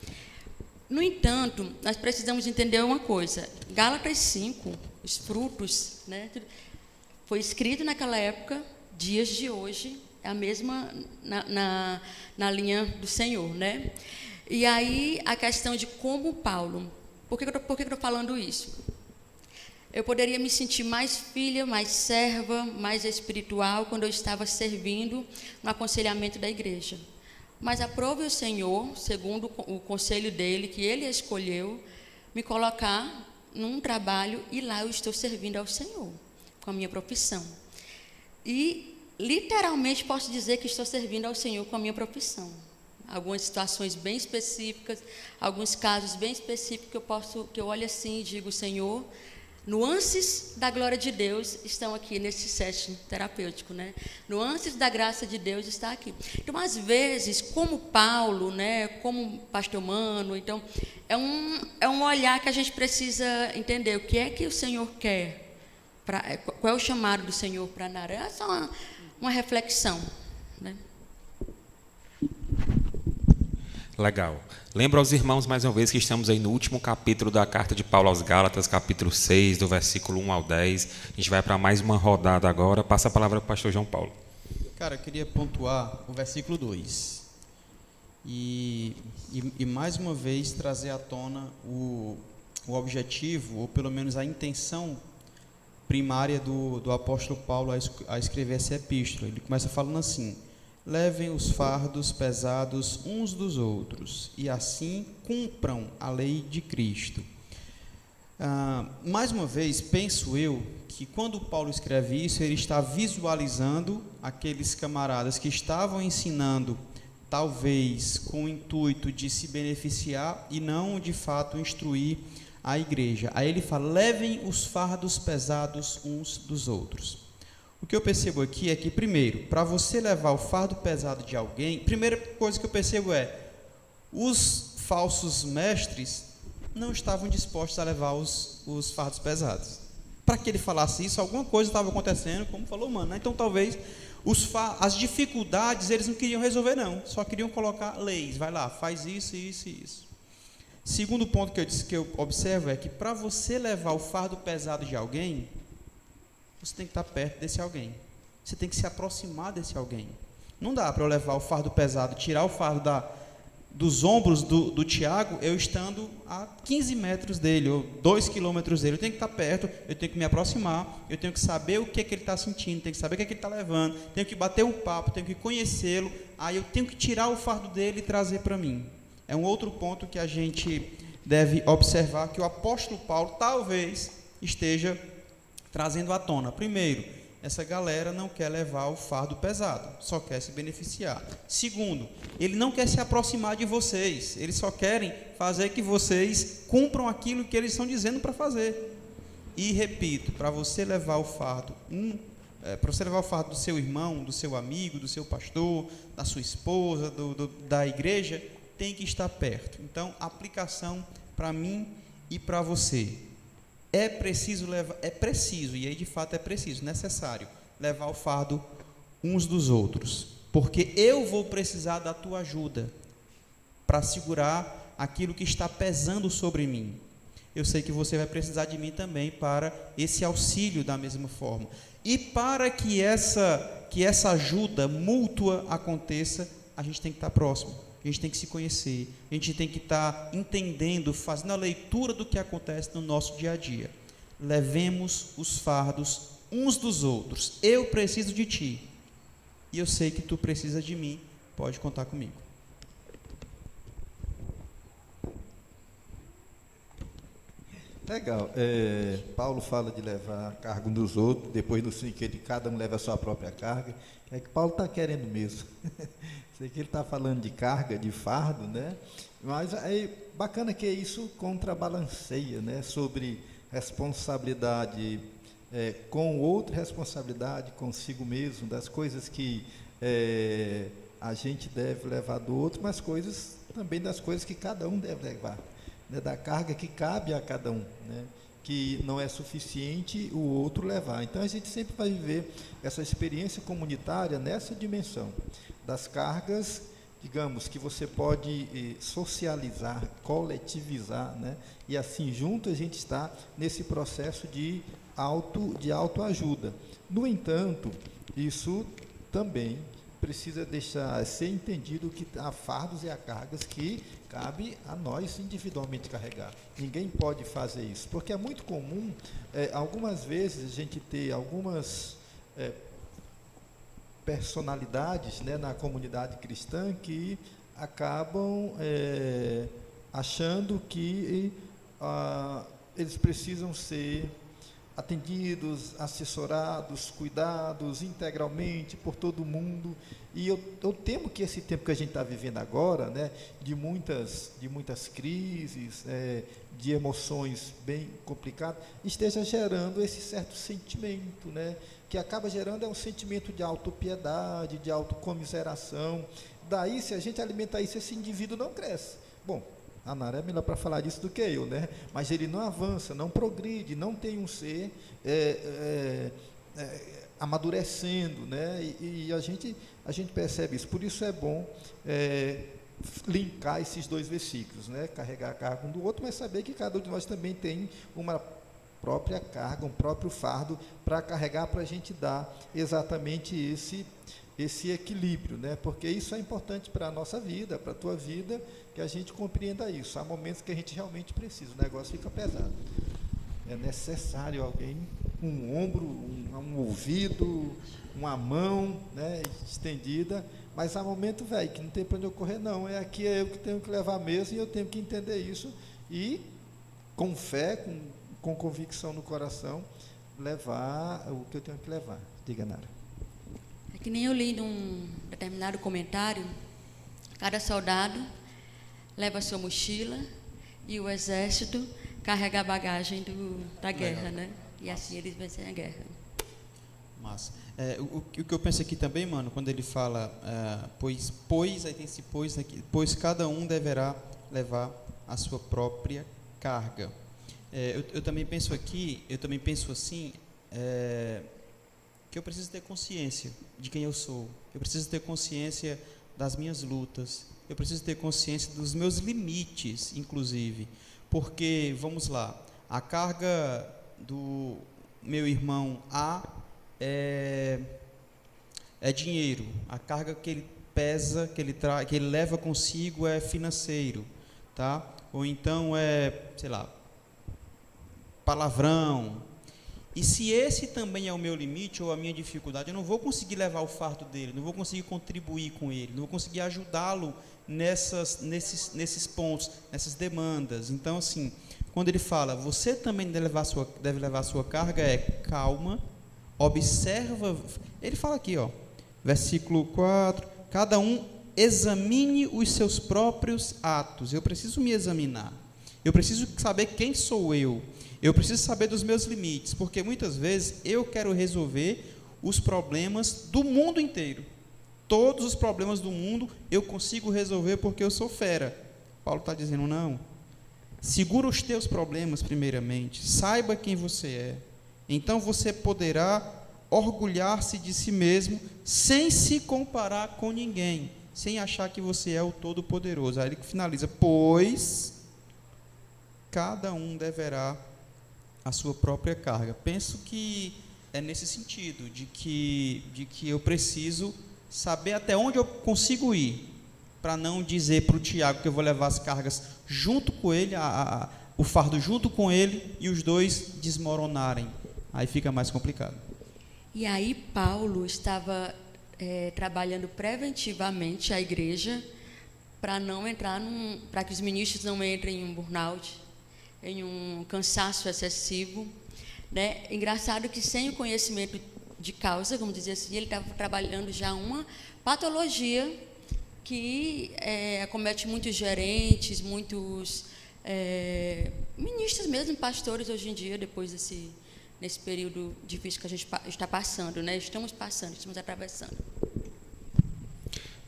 Speaker 2: No entanto, nós precisamos entender uma coisa. Gálatas 5, os frutos, né, foi escrito naquela época, dias de hoje, é a mesma na linha do Senhor, né? E aí, a questão de como Paulo, por que eu estou falando isso? Eu poderia me sentir mais filha, mais serva, mais espiritual, quando eu estava servindo no aconselhamento da igreja. mas aprove o Senhor, segundo o conselho dele, que ele escolheu, me colocar num trabalho e lá eu estou servindo ao Senhor, com a minha profissão. E literalmente posso dizer que estou servindo ao Senhor com a minha profissão. Algumas situações bem específicas, alguns casos bem específicos que eu olho assim e digo, Senhor, nuances da glória de Deus estão aqui nesse session terapêutico, né? Nuances da graça de Deus está aqui. Então, às vezes, como Paulo, né, como pastor Mano, então, é um olhar que a gente precisa entender o que é que o Senhor quer, qual é o chamado do Senhor para Nara. É só uma reflexão, né?
Speaker 1: Legal. Lembro aos irmãos, mais uma vez, que estamos aí no último capítulo da carta de Paulo aos Gálatas, capítulo 6, do versículo 1 ao 10. A gente vai para mais uma rodada agora. Passa a palavra para o pastor João Paulo.
Speaker 4: Cara, eu queria pontuar o versículo 2. E mais uma vez trazer à tona o objetivo, ou pelo menos a intenção primária do apóstolo Paulo a escrever essa epístola. Ele começa falando assim: levem os fardos pesados uns dos outros, e assim cumpram a lei de Cristo. Mais uma vez, penso eu que quando Paulo escreve isso, ele está visualizando aqueles camaradas que estavam ensinando, talvez com o intuito de se beneficiar e não de fato instruir a igreja. Aí ele fala: levem os fardos pesados uns dos outros. O que eu percebo aqui é que, primeiro, para você levar o fardo pesado de alguém, primeira coisa que eu percebo é: os falsos mestres não estavam dispostos a levar os fardos pesados. Para que ele falasse isso, alguma coisa estava acontecendo, como falou o Mano, né? Então, talvez, as dificuldades eles não queriam resolver, não. Só queriam colocar leis. Vai lá, faz isso, isso e isso. Segundo ponto que eu observo é que, para você levar o fardo pesado de alguém, você tem que estar perto desse alguém. Você tem que se aproximar desse alguém. Não dá para eu levar o fardo pesado, tirar o fardo dos ombros do Tiago, eu estando a 15 metros dele, ou 2 quilômetros dele. Eu tenho que estar perto, eu tenho que me aproximar, eu tenho que saber o que é que ele está sentindo, tenho que saber o que é que ele está levando, tenho que bater um papo, tenho que conhecê-lo, aí eu tenho que tirar o fardo dele e trazer para mim. É um outro ponto que a gente deve observar, que o apóstolo Paulo talvez esteja trazendo à tona. Primeiro, essa galera não quer levar o fardo pesado, só quer se beneficiar. Segundo, ele não quer se aproximar de vocês, eles só querem fazer que vocês cumpram aquilo que eles estão dizendo para fazer. E repito, para você levar o fardo, do seu irmão, do seu amigo, do seu pastor, da sua esposa, da igreja, tem que estar perto. Então, aplicação para mim e para você. É preciso, e aí de fato é preciso, necessário, levar o fardo uns dos outros, porque eu vou precisar da tua ajuda para segurar aquilo que está pesando sobre mim. Eu sei que você vai precisar de mim também para esse auxílio da mesma forma. E para que essa ajuda mútua aconteça, a gente tem que estar próximo. A gente tem que se conhecer, a gente tem que estar entendendo, fazendo a leitura do que acontece no nosso dia a dia. Levemos os fardos uns dos outros. Eu preciso de ti, e eu sei que tu precisa de mim, pode contar comigo.
Speaker 3: Legal. Paulo fala de levar a carga um dos outros, depois do fim que cada um leva a sua própria carga. É que Paulo está querendo mesmo. Sei que ele está falando de carga, de fardo, né? Mas é bacana que isso contrabalanceia, né? Sobre responsabilidade com o outro, responsabilidade consigo mesmo, das coisas que a gente deve levar do outro, mas também das coisas que cada um deve levar, né? Da carga que cabe a cada um, né? Que não é suficiente o outro levar. Então, a gente sempre vai viver essa experiência comunitária nessa dimensão das cargas, digamos, que você pode socializar, coletivizar, né? E assim, junto a gente está nesse processo de autoajuda. No entanto, isso também precisa ser entendido que há fardos e há cargas que cabe a nós individualmente carregar. Ninguém pode fazer isso, porque é muito comum, algumas vezes, a gente ter algumas personalidades, né, na comunidade cristã que acabam achando que eles precisam ser atendidos, assessorados, cuidados integralmente por todo mundo. E eu temo que esse tempo que a gente está vivendo agora, né, de muitas crises, de emoções bem complicadas, esteja gerando esse certo sentimento, né, que acaba gerando um sentimento de autopiedade, de autocomiseração. Daí, se a gente alimentar isso, esse indivíduo não cresce. Bom, a Nara é melhor para falar disso do que eu, né? Mas ele não avança, não progride, não tem um ser amadurecendo, né? E a gente percebe isso. Por isso é bom linkar esses dois versículos, né? Carregar a carga um do outro, mas saber que cada um de nós também tem uma própria carga, um próprio fardo para carregar, para a gente dar exatamente esse equilíbrio, né? Porque isso é importante para a nossa vida, para a tua vida, que a gente compreenda isso. Há momentos que a gente realmente precisa, o negócio fica pesado. É necessário alguém, um ombro, um ouvido, uma mão, né, estendida, mas há momento, velho, que não tem para onde eu correr, não. É eu que tenho que levar mesmo, e eu tenho que entender isso, e com fé, com convicção no coração, levar o que eu tenho que levar. Diga, Nara.
Speaker 2: É que nem eu li num determinado comentário, cada soldado leva a sua mochila e o exército carrega a bagagem da guerra,
Speaker 4: Legal.
Speaker 2: né? E assim eles vencem a guerra.
Speaker 4: Massa. O que eu penso aqui também, mano, quando ele fala, aí tem esse pois aqui, pois cada um deverá levar a sua própria carga. Eu também penso aqui, assim, que eu preciso ter consciência de quem eu sou, eu preciso ter consciência das minhas lutas, eu preciso ter consciência dos meus limites, inclusive, porque, vamos lá, a carga do meu irmão A é dinheiro, a carga que ele pesa, que ele leva consigo é financeiro, tá? Ou então sei lá, palavrão. E se esse também é o meu limite ou a minha dificuldade, eu não vou conseguir levar o fardo dele, não vou conseguir contribuir com ele, não vou conseguir ajudá-lo nesses pontos, nessas demandas. Então, assim, quando ele fala, você também deve levar a sua carga, calma, observa. Ele fala aqui, versículo 4, cada um examine os seus próprios atos. Eu preciso me examinar, eu preciso saber quem sou eu preciso saber dos meus limites, porque muitas vezes eu quero resolver os problemas do mundo inteiro. Todos os problemas do mundo eu consigo resolver porque eu sou fera. Paulo está dizendo, não. Segura os teus problemas primeiramente. Saiba quem você é. Então você poderá orgulhar-se de si mesmo sem se comparar com ninguém, sem achar que você é o Todo-Poderoso. Aí ele finaliza, pois cada um deverá a sua própria carga. Penso que é nesse sentido, de que eu preciso saber até onde eu consigo ir, para não dizer para o Tiago que eu vou levar as cargas junto com ele, o fardo junto com ele, e os dois desmoronarem. Aí fica mais complicado.
Speaker 2: E aí Paulo estava trabalhando preventivamente a igreja para não entrar para que os ministros não entrem em um burnout, em um cansaço excessivo, né? Engraçado que sem o conhecimento de causa, vamos dizer assim, ele estava trabalhando já uma patologia que acomete muitos gerentes, muitos ministros mesmo, pastores hoje em dia, depois nesse período difícil que a gente está passando, né? Estamos atravessando.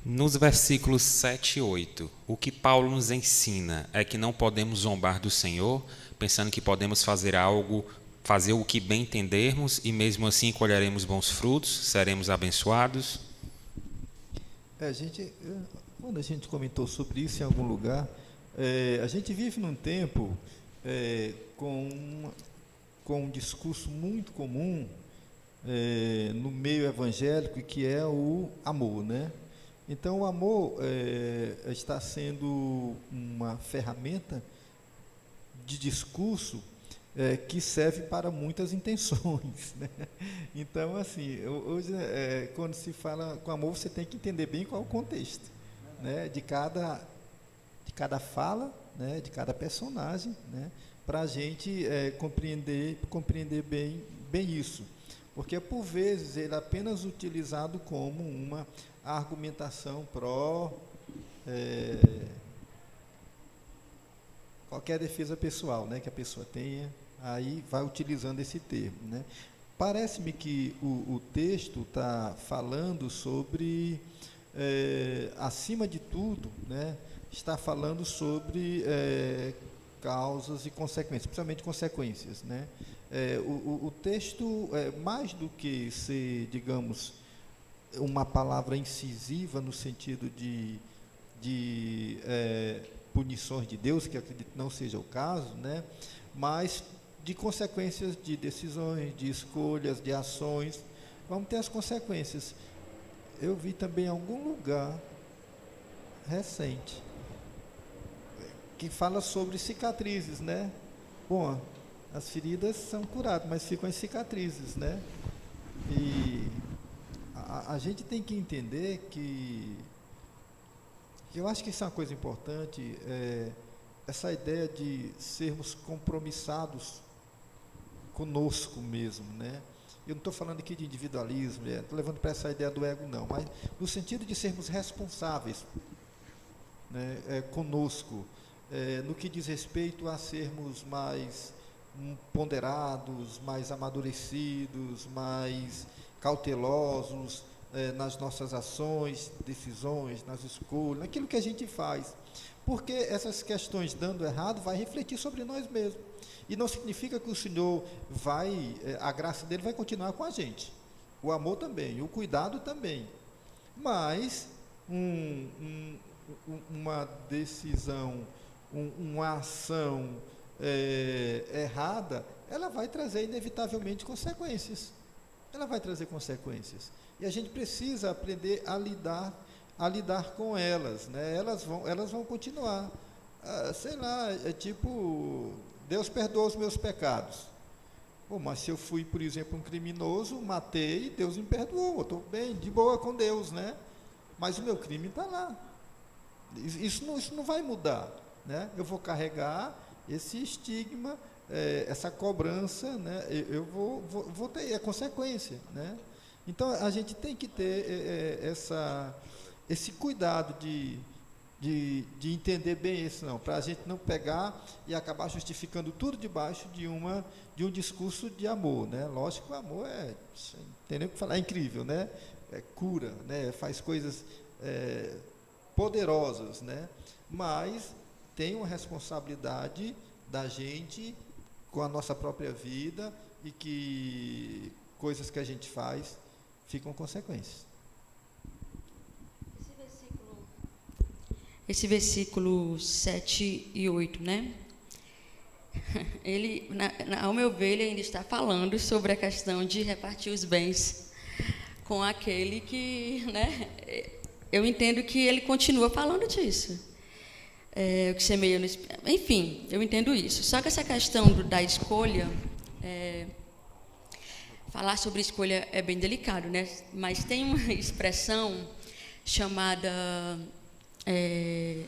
Speaker 1: Nos versículos 7 e 8, o que Paulo nos ensina é que não podemos zombar do Senhor, pensando que podemos fazer o que bem entendermos, e mesmo assim colheremos bons frutos, seremos abençoados.
Speaker 3: Quando a gente comentou sobre isso em algum lugar, a gente vive num tempo com um discurso muito comum no meio evangélico, que é o amor, né? Então, o amor está sendo uma ferramenta de discurso que serve para muitas intenções, né? Então, assim, hoje, quando se fala com amor, você tem que entender bem qual é o contexto, né? De cada fala, né? De cada personagem, né? Para a gente compreender bem isso. Porque, por vezes, ele é apenas utilizado como uma argumentação qualquer defesa pessoal, né, que a pessoa tenha, aí vai utilizando esse termo, né. Parece-me que o texto está falando sobre, acima de tudo, né, está falando sobre causas e consequências, principalmente consequências, né. O texto, mais do que ser, digamos, uma palavra incisiva no sentido de punições de Deus, que acredito não seja o caso, né? Mas de consequências de decisões, de escolhas, de ações, vamos ter as consequências. Eu vi também em algum lugar recente que fala sobre cicatrizes, né? Bom, as feridas são curadas, mas ficam as cicatrizes, né? E a gente tem que entender que eu acho que isso é uma coisa importante, essa ideia de sermos compromissados conosco mesmo, né? Eu não estou falando aqui de individualismo, estou levando para essa ideia do ego, não, mas no sentido de sermos responsáveis, né, conosco, no que diz respeito a sermos mais ponderados, mais amadurecidos, mais cautelosos nas nossas ações, decisões, nas escolhas, naquilo que a gente faz. Porque essas questões dando errado vai refletir sobre nós mesmos. E não significa que o Senhor a graça dele vai continuar com a gente. O amor também, o cuidado também. Mas uma decisão, uma ação errada, ela vai trazer inevitavelmente consequências. Ela vai trazer consequências. E a gente precisa aprender a lidar com elas, né? Elas vão continuar. Sei lá, tipo, Deus perdoa os meus pecados. Pô, mas se eu fui, por exemplo, um criminoso, matei, Deus me perdoou, estou bem, de boa com Deus, né? Mas o meu crime está lá. Isso não vai mudar, né? Eu vou carregar esse estigma, essa cobrança, né? Eu vou ter a consequência, né? Então, a gente tem que ter esse cuidado de entender bem isso, não, para a gente não pegar e acabar justificando tudo debaixo de um discurso de amor, né? Lógico que o amor tem nem o que falar, é incrível, né? Cura, né? Faz coisas poderosas, né? Mas tem uma responsabilidade da gente com a nossa própria vida e que coisas que a gente faz ficam consequências.
Speaker 2: Esse versículo 7 e 8, né? Ele, ao meu ver, ele ainda está falando sobre a questão de repartir os bens com aquele que, né? Eu entendo que ele continua falando disso. O que semeia no... Enfim, eu entendo isso. Só que essa questão da escolha... Falar sobre escolha é bem delicado, né? Mas tem uma expressão chamada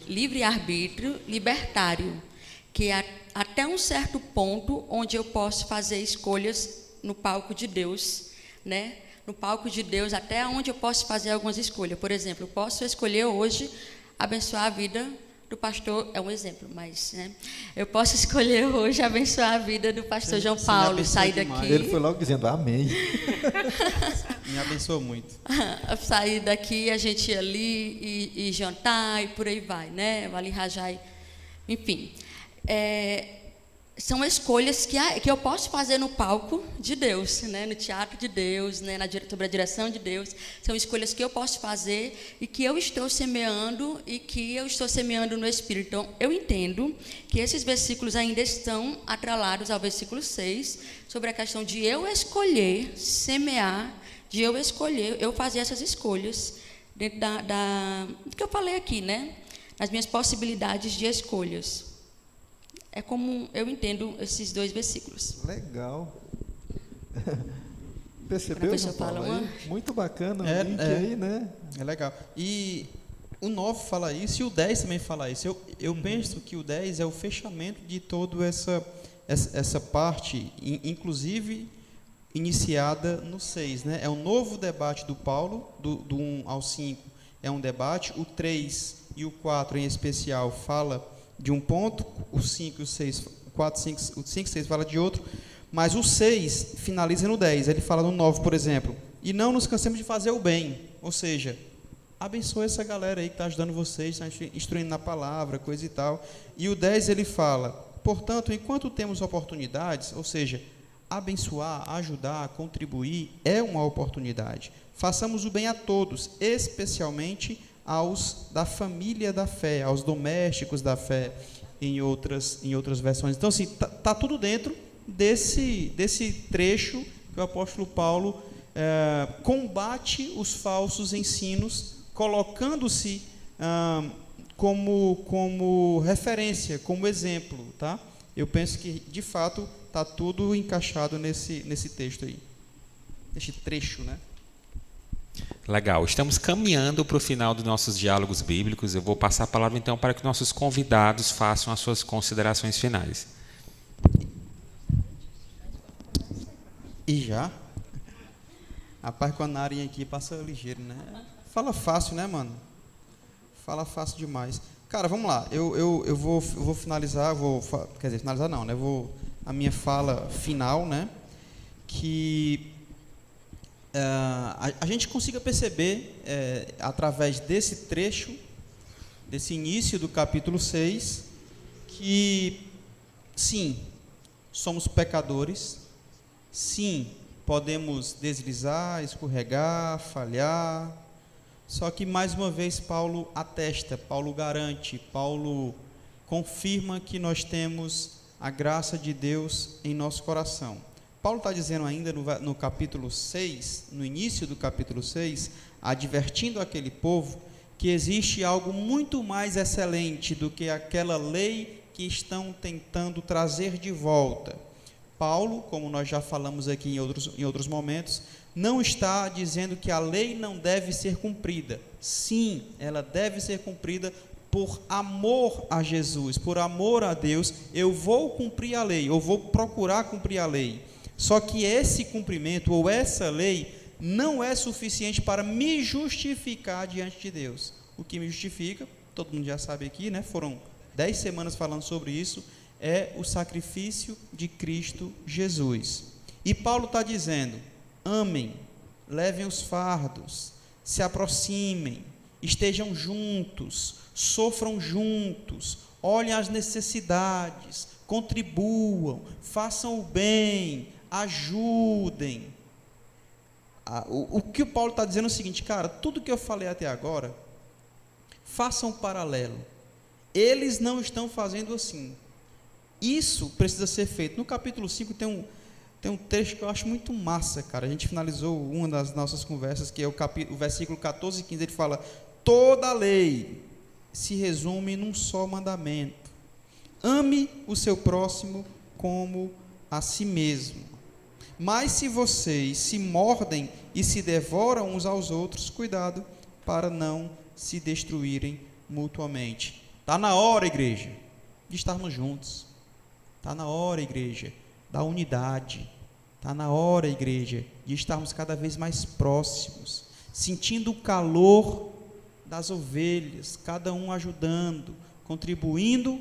Speaker 2: livre-arbítrio libertário, que é até um certo ponto onde eu posso fazer escolhas no palco de Deus, né? No palco de Deus, até onde eu posso fazer algumas escolhas. Por exemplo, eu posso escolher hoje abençoar a vida do pastor, é um exemplo, mas, né, eu posso escolher hoje abençoar a vida do pastor João Paulo, sair daqui.
Speaker 3: Ele foi logo dizendo amém.
Speaker 4: Me abençoou muito.
Speaker 2: Sair daqui, a gente ir ali e jantar e por aí vai, né? Ali rajar, enfim. São escolhas que eu posso fazer no palco de Deus, né? No teatro de Deus, né? Sobre a direção de Deus. São escolhas que eu posso fazer e que eu estou semeando e que eu estou semeando no Espírito. Então, eu entendo que esses versículos ainda estão atrelados ao versículo 6, sobre a questão de eu escolher, semear, de eu fazer essas escolhas dentro do que eu falei aqui, né? As minhas possibilidades de escolhas. É como eu entendo esses 2 versículos.
Speaker 3: Legal. Percebeu,
Speaker 2: Professor
Speaker 3: João Paulo?
Speaker 2: Paulo,
Speaker 3: Aí? Muito bacana o
Speaker 4: É,
Speaker 3: link
Speaker 4: é.
Speaker 3: aí, né?
Speaker 4: É legal. E o 9 fala isso e o 10 também fala isso. Eu penso que o 10 é o fechamento de toda essa parte, inclusive iniciada no 6. Né? É um novo debate do Paulo, do 1 ao 5 é um debate, o 3 e o 4 em especial fala de um ponto, o 5 e o 6, o 5 e 6 fala de outro, mas o 6 finaliza no 10, ele fala no 9, por exemplo, e não nos cansemos de fazer o bem, ou seja, abençoe essa galera aí que está ajudando vocês, está instruindo na palavra, coisa e tal, e o 10 ele fala, portanto, enquanto temos oportunidades, ou seja, abençoar, ajudar, contribuir, é uma oportunidade, façamos o bem a todos, especialmente aos da família da fé, aos domésticos da fé, em outras versões. Então, assim, tá tudo dentro desse trecho que o apóstolo Paulo combate os falsos ensinos, colocando-se como referência, como exemplo, tá? Eu penso que, de fato, está tudo encaixado nesse texto aí, nesse trecho, né?
Speaker 1: Legal, estamos caminhando para o final dos nossos diálogos bíblicos. Eu vou passar a palavra então para que nossos convidados façam as suas considerações finais.
Speaker 4: E já? Rapaz, com a narinha aqui passa ligeiro, né? Fala fácil, né, mano? Fala fácil demais. Cara, vamos lá. Eu vou finalizar, quer dizer, finalizar não, né? A minha fala final, né? Que a gente consiga perceber, através desse trecho, desse início do capítulo 6, que, sim, somos pecadores, sim, podemos deslizar, escorregar, falhar, só que, mais uma vez, Paulo atesta, Paulo garante, Paulo confirma que nós temos a graça de Deus em nosso coração. Paulo está dizendo ainda no capítulo 6, no início do capítulo 6, advertindo aquele povo que existe algo muito mais excelente do que aquela lei que estão tentando trazer de volta. Paulo, como nós já falamos aqui em outros momentos, não está dizendo que a lei não deve ser cumprida. Sim, ela deve ser cumprida por amor a Jesus, por amor a Deus. Eu vou cumprir a lei, eu vou procurar cumprir a lei. Só que esse cumprimento ou essa lei não é suficiente para me justificar diante de Deus. O que me justifica, todo mundo já sabe aqui, né? Foram 10 semanas falando sobre isso, é o sacrifício de Cristo Jesus. E Paulo está dizendo, amem, levem os fardos, se aproximem, estejam juntos, sofram juntos, olhem as necessidades, contribuam, façam o bem, ajudem. O que o Paulo está dizendo é o seguinte, cara, tudo que eu falei até agora, façam um paralelo. Eles não estão fazendo assim. Isso precisa ser feito. No capítulo 5 tem um texto que eu acho muito massa, cara. A gente finalizou uma das nossas conversas, que é o versículo 14 e 15, ele fala, toda a lei se resume num só mandamento. Ame o seu próximo como a si mesmo. Mas se vocês se mordem e se devoram uns aos outros, cuidado para não se destruírem mutuamente. Está na hora, igreja, de estarmos juntos. Está na hora, igreja, da unidade. Está na hora, igreja, de estarmos cada vez mais próximos, sentindo o calor das ovelhas, cada um ajudando, contribuindo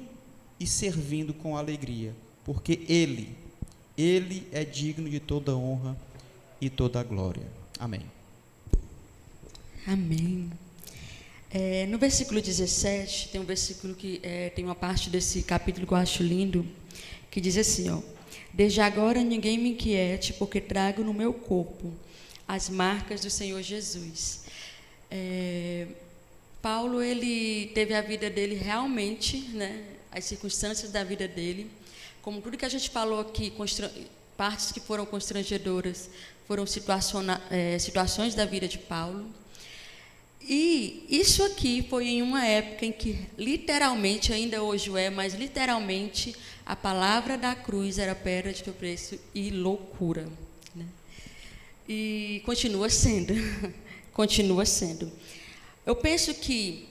Speaker 4: e servindo com alegria, porque Ele é digno de toda honra e toda glória. Amém.
Speaker 2: Amém. No versículo 17, tem um versículo que tem uma parte desse capítulo que eu acho lindo, que diz assim, ó, desde agora ninguém me inquiete, porque trago no meu corpo as marcas do Senhor Jesus. Paulo, ele teve a vida dele realmente, né, as circunstâncias da vida dele, como tudo que a gente falou aqui, partes que foram constrangedoras, foram situações da vida de Paulo. E isso aqui foi em uma época em que, literalmente, ainda hoje mas literalmente, a palavra da cruz era pedra de tropeço e loucura, né? E continua sendo, continua sendo. Eu penso que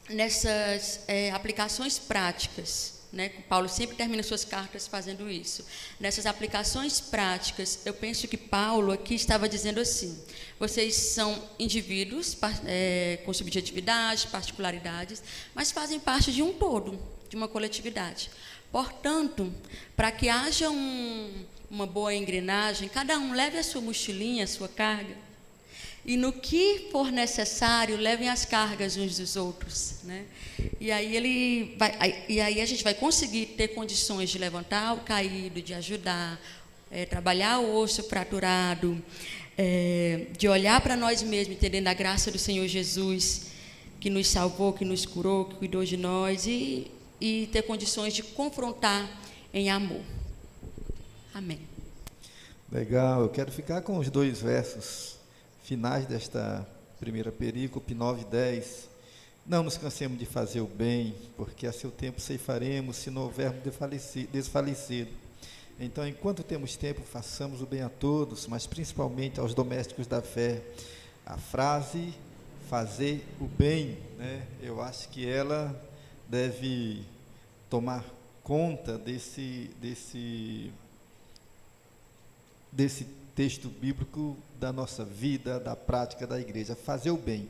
Speaker 2: nessas aplicações práticas, né, Paulo sempre termina suas cartas fazendo isso. Nessas aplicações práticas, eu penso que Paulo aqui estava dizendo assim: vocês são indivíduos com subjetividades, particularidades, mas fazem parte de um todo, de uma coletividade. Portanto, para que haja uma boa engrenagem, cada um leve a sua mochilinha, a sua carga, e no que for necessário, levem as cargas uns dos outros, né? E aí a gente vai conseguir ter condições de levantar o caído, de ajudar, trabalhar o osso fraturado, de olhar para nós mesmos, entendendo a graça do Senhor Jesus, que nos salvou, que nos curou, que cuidou de nós, e ter condições de confrontar em amor. Amém.
Speaker 3: Legal, eu quero ficar com os 2 versos finais desta primeira perícope, 9 e 10. Não nos cansemos de fazer o bem, porque a seu tempo ceifaremos, se não houvermos desfalecido. Então, enquanto temos tempo, façamos o bem a todos, mas principalmente aos domésticos da fé. A frase, fazer o bem, né? Eu acho que ela deve tomar conta desse texto bíblico da nossa vida, da prática da igreja. Fazer o bem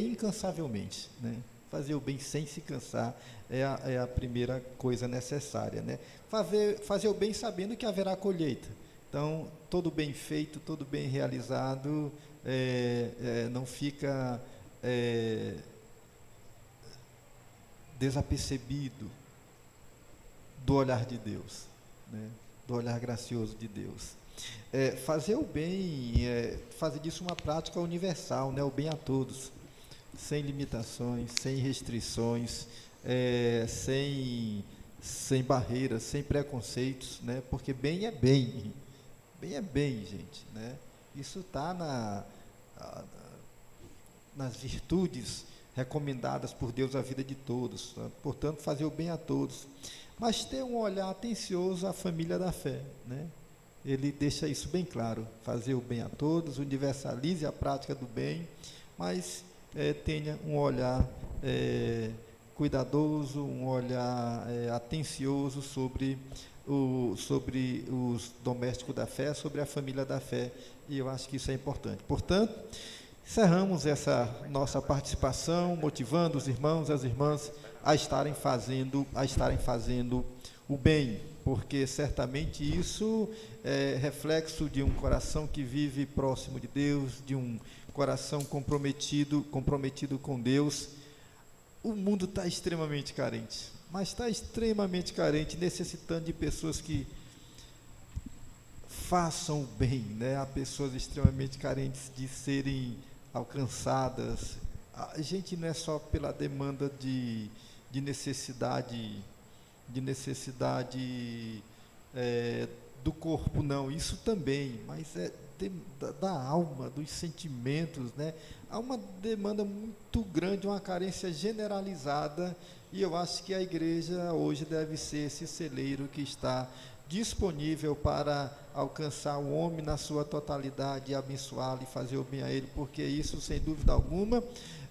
Speaker 3: incansavelmente, né? Fazer o bem sem se cansar é a primeira coisa necessária, né? Fazer o bem sabendo que haverá colheita. Então, todo bem feito, todo bem realizado, não fica desapercebido do olhar de Deus, né? Do olhar gracioso de Deus. Fazer o bem, fazer disso uma prática universal, né? O bem a todos, sem limitações, sem restrições, sem barreiras, sem preconceitos, né? Porque bem é bem, gente, né? Isso está nas virtudes recomendadas por Deus à vida de todos, tá? Portanto, fazer o bem a todos, mas ter um olhar atencioso à família da fé, né? Ele deixa isso bem claro: fazer o bem a todos, universalize a prática do bem, mas tenha um olhar cuidadoso, um olhar atencioso sobre os domésticos da fé, sobre a família da fé, e eu acho que isso é importante. Portanto, encerramos essa nossa participação, motivando os irmãos e as irmãs a estarem fazendo o bem, porque certamente isso é reflexo de um coração que vive próximo de Deus, de um coração comprometido com Deus. O mundo está extremamente carente, mas está extremamente carente, necessitando de pessoas que façam o bem, né? Há pessoas extremamente carentes de serem alcançadas. A gente não é só pela demanda de necessidade do corpo, não, isso também, mas da alma, dos sentimentos, né? Há uma demanda muito grande, uma carência generalizada, e eu acho que a igreja hoje deve ser esse celeiro que está disponível para alcançar o homem na sua totalidade, abençoá-lo e fazer o bem a ele, porque isso, sem dúvida alguma,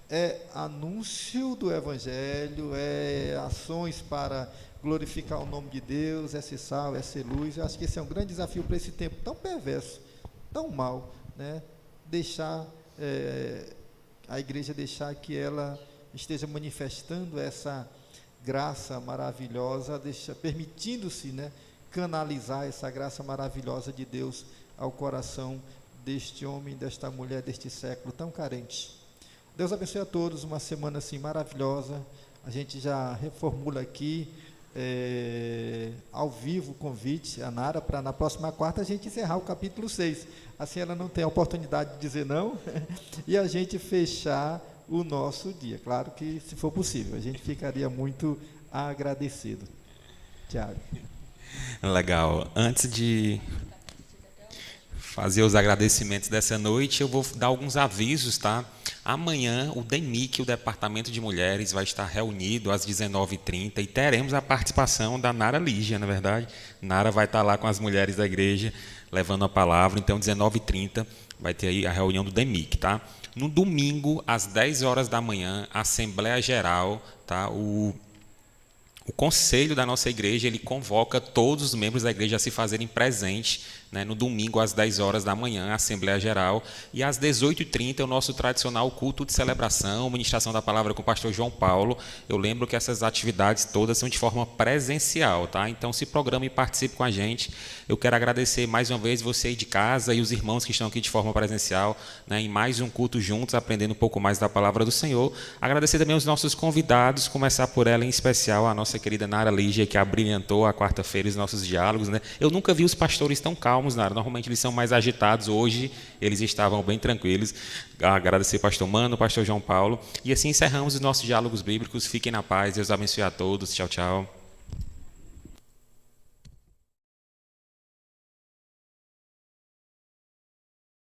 Speaker 3: é anúncio do Evangelho, é ações para glorificar o nome de Deus, é ser sal, é ser luz. Eu acho que esse é um grande desafio para esse tempo tão perverso, tão mau, né? A igreja deixar que ela esteja manifestando essa graça maravilhosa, permitindo-se, né, canalizar essa graça maravilhosa de Deus ao coração deste homem, desta mulher, deste século tão carente. Deus abençoe a todos, uma semana assim maravilhosa. A gente já reformula aqui ao vivo o convite a Nara para na próxima quarta a gente encerrar o capítulo 6, assim ela não tem a oportunidade de dizer não e a gente fechar o nosso dia. Claro que, se for possível, a gente ficaria muito agradecido. Tiago.
Speaker 1: Legal. Antes de fazer os agradecimentos dessa noite, eu vou dar alguns avisos, tá? Amanhã, o DEMIC, o Departamento de Mulheres, vai estar reunido às 19h30 e teremos a participação da Nara Lígia, na verdade. Nara vai estar lá com as mulheres da igreja, levando a palavra. Então, 19h30 vai ter aí a reunião do DEMIC, tá? No domingo, às 10 horas da manhã, a Assembleia Geral, tá? O conselho da nossa igreja, ele convoca todos os membros da igreja a se fazerem presentes, né, no domingo às 10 horas da manhã, a Assembleia Geral, e às 18h30 o nosso tradicional culto de celebração, ministração da palavra com o pastor João Paulo. Eu lembro que essas atividades todas são de forma presencial, tá? Então se programe e participe com a gente. Eu quero agradecer mais uma vez você aí de casa e os irmãos que estão aqui de forma presencial, né, em mais um culto juntos, aprendendo um pouco mais da palavra do Senhor. Agradecer também aos nossos convidados, começar por ela em especial, a nossa querida Nara Lígia, que abrilhantou a quarta-feira os nossos diálogos, né? Eu nunca vi os pastores tão calmos, Nara. Normalmente eles são mais agitados. Hoje eles estavam bem tranquilos. Agradecer pastor Mano, pastor João Paulo. E assim encerramos os nossos diálogos bíblicos. Fiquem na paz. Deus abençoe a todos. Tchau, tchau.